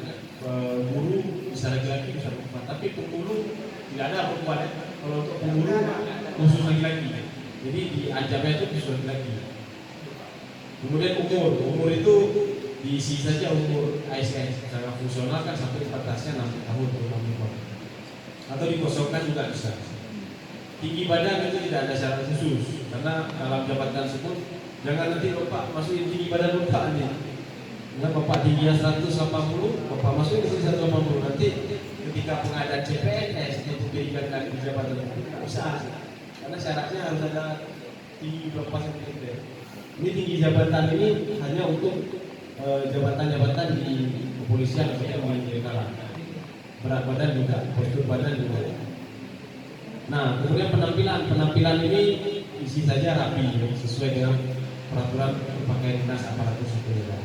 guru bisa laki-laki bisa perempuan, tapi pengulu tidak ada perempuan. Kalau untuk pengulu khusus laki-laki, jadi di ajabnya itu khusus laki-laki. Kemudian umur itu diisi saja umur ASN secara fungsional kan sampai batasnya 60 tahun atau 65 tahun, atau dikosongkan juga bisa. Tinggi badan itu tidak ada syarat khusus, karena dalam jabatan tersebut jangan nanti bapak masukin tinggi badan bapak nih. Nah, bapak tingginya 180, bapak masukin ke 180, nanti ketika pengadaan CPNS itu diberikan di jabatan itu tidak bisa, karena syaratnya harus ada tinggi berapa sentimeter. Ini tinggi jabatan ini hanya untuk jabatan-jabatan di kepolisian atau di negara. Berat badan juga, postur badan juga. Nah, kemudian penampilan ini isi saja rapi sesuai dengan peraturan pakaian dinas aparatur sipil negara.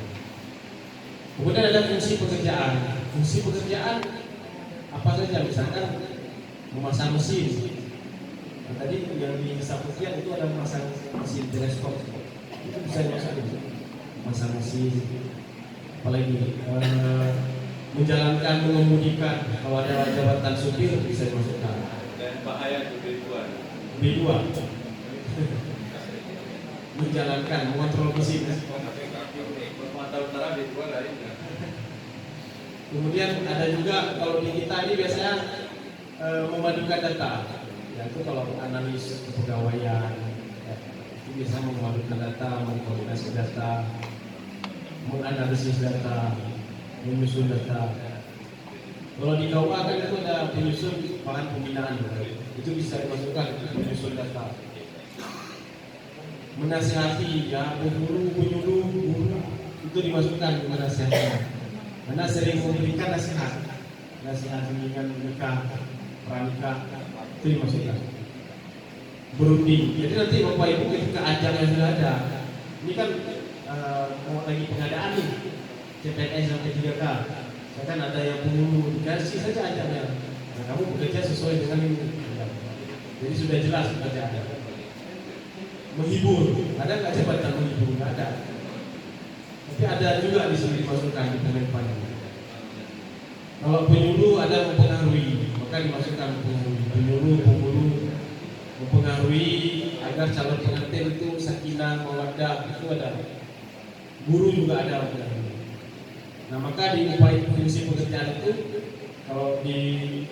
Kemudian ada fungsi pekerjaan. Fungsi pekerjaan apa saja? Misalkan memasang mesin. Nah, tadi yang di Sapukian itu ada memasang mesin teleskop. Itu bisa dimasukkan. Memasang mesin. Apalagi menjalankan, mengemudikan. Kalau ada jabatan supir bisa dimasukkan. Dan bahaya itu B2 menjalankan, mengontrol mesin. Kemudian ada juga kalau di kita ini biasanya memadukan data, yaitu kalau analis kepegawaian, bisa mengeluarkan data, mengkoordinasi data, menganalisis data, menyusun data. Kalau di KUA kan itu ada penyusun bahan pembinaan, itu bisa dimasukkan penyusun data. Menasihati ya, guru, penyuluh, guru itu dimasukkan menasihati. Karena sering memberikan nasihat bimbingan nikah, pranikah itu dimasukkan. Berunding. Jadi nanti Bapak Ibu ketika ajang yang sudah ada, ini kan mau lagi pengadaan nih CPNS sampai 3K. Kan ada yang penghulu, dikasih saja ajarnya. Nah, kamu bekerja sesuai dengan ini. Jadi sudah jelas pekerjaannya. Menghibur, ada nggak jabatan menghibur? Nggak ada. Tapi ada juga di sini dimasukkan di Kemenpan. Kalau penyuluh ada mempengaruhi, maka dimasukkan penghulu. Penyuluh, penghulu mempengaruhi agar calon pengantin itu sakinah, mawaddah, itu ada. Guru juga ada mempengaruhi. Nah, maka di upaya fungsi pekerjaan itu kalau di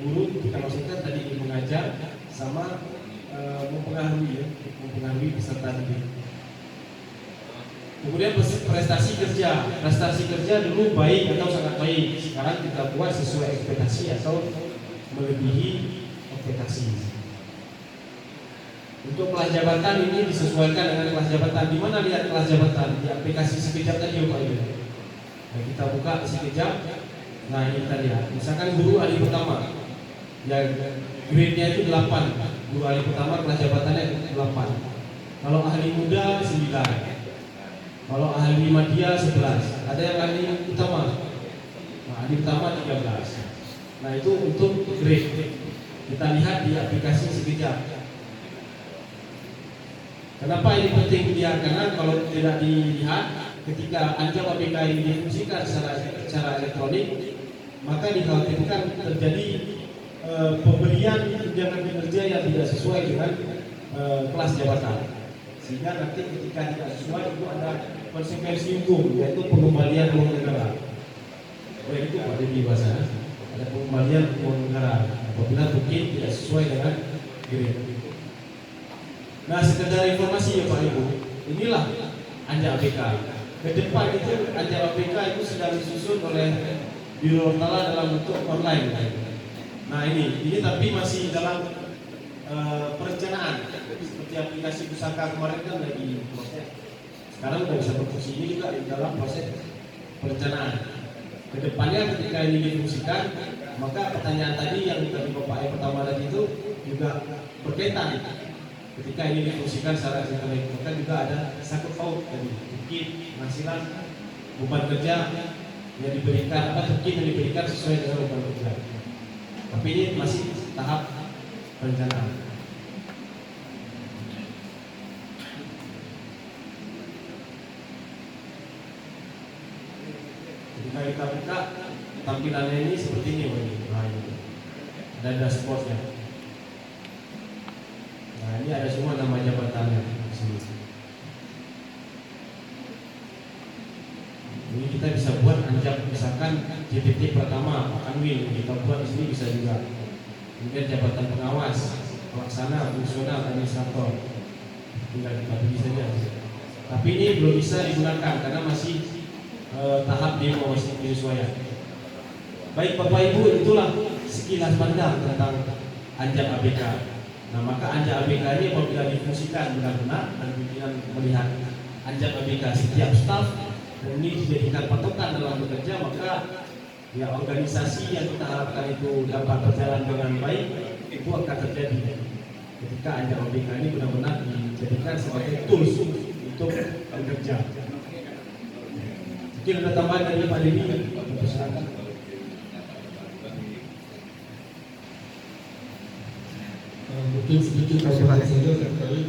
guru kita masukkan tadi mengajar sama mempengaruhi peserta didik. Kemudian prestasi kerja dulu baik atau sangat baik. Sekarang kita buat sesuai ekspektasi atau melebihi ekspektasi. Untuk kelas jabatan ini disesuaikan dengan kelas jabatan. Di mana lihat kelas jabatan? Di aplikasi sekejap tadi Bapak Ibu. Nah, kita buka sekejap. Nah, ini kita lihat. Misalkan guru ahli pertama, ya grade-nya itu 8. Guru ahli pertama kelas jabatannya 8. Kalau ahli muda 9. Kalau ahli madya 11. Ada yang ahli utama. Nah, ahli utama 13. Nah, itu untuk grade. Kita lihat di aplikasi sekejap. Kenapa ini penting dia? Karena kalau tidak dilihat ketika Anjab APK ini difungsikan secara elektronik, maka dikhawatirkan terjadi pemberian tunjangan kinerja yang tidak sesuai dengan kelas jabatan, sehingga nanti ketika tidak sesuai itu ada konsekuensi hukum, yaitu pengembalian uang negara. Oleh itu ada di bahasa ada pengembalian uang negara apabila mungkin tidak sesuai dengan grade. Nah, sekedar informasi ya Pak Ibu, inilah Anjab APK. Ke depan itu Anjab APK itu sedang disusun oleh Biro Tala dalam bentuk online. Nah, ini tapi masih dalam perencanaan. Seperti aplikasi pusaka kemarin kan lagi proses. Sekarang sudah bisa berfungsi, ini juga di dalam proses perencanaan. Kedepannya ketika ini difungsikan, maka pertanyaan tadi yang tadi Bapak yang pertama tadi itu juga berkaitan. Ketika ini difungsikan secara elektronik, maka juga ada sakut paut tadi, mungkin penghasilan, beban kerja yang diberikan, mungkin yang diberikan sesuai dengan beban kerja. Tapi ini masih tahap perencanaan. Ketika kita buka tampilannya ini seperti ini, ada dashboardnya. Nah, ini ada semua nama jabatannya di sini. Ini kita bisa buat Anjab, misalkan JPT pertama Pak Kanwil, kita buat di sini bisa juga. Kemudian jabatan pengawas, pelaksana, fungsional, administrator, tinggal kita pilih saja. Tapi ini belum bisa digunakan karena masih tahap demo, masih penyesuaian. Baik Bapak Ibu, itulah sekilas pandang tentang Anjab APK. Nah, maka Anjab APK ini apabila difungsikan benar-benar dan pimpinan melihat Anjab APK setiap staf dan ini dijadikan patokan dalam bekerja, maka ya organisasi yang kita harapkan itu dapat berjalan dengan baik itu akan terjadi ketika Anjab APK ini benar-benar dijadikan sebagai tools untuk bekerja. Mungkin ada tambahan dari Pak Deni, silakan. Mungkin sedikit tambahan saja terkait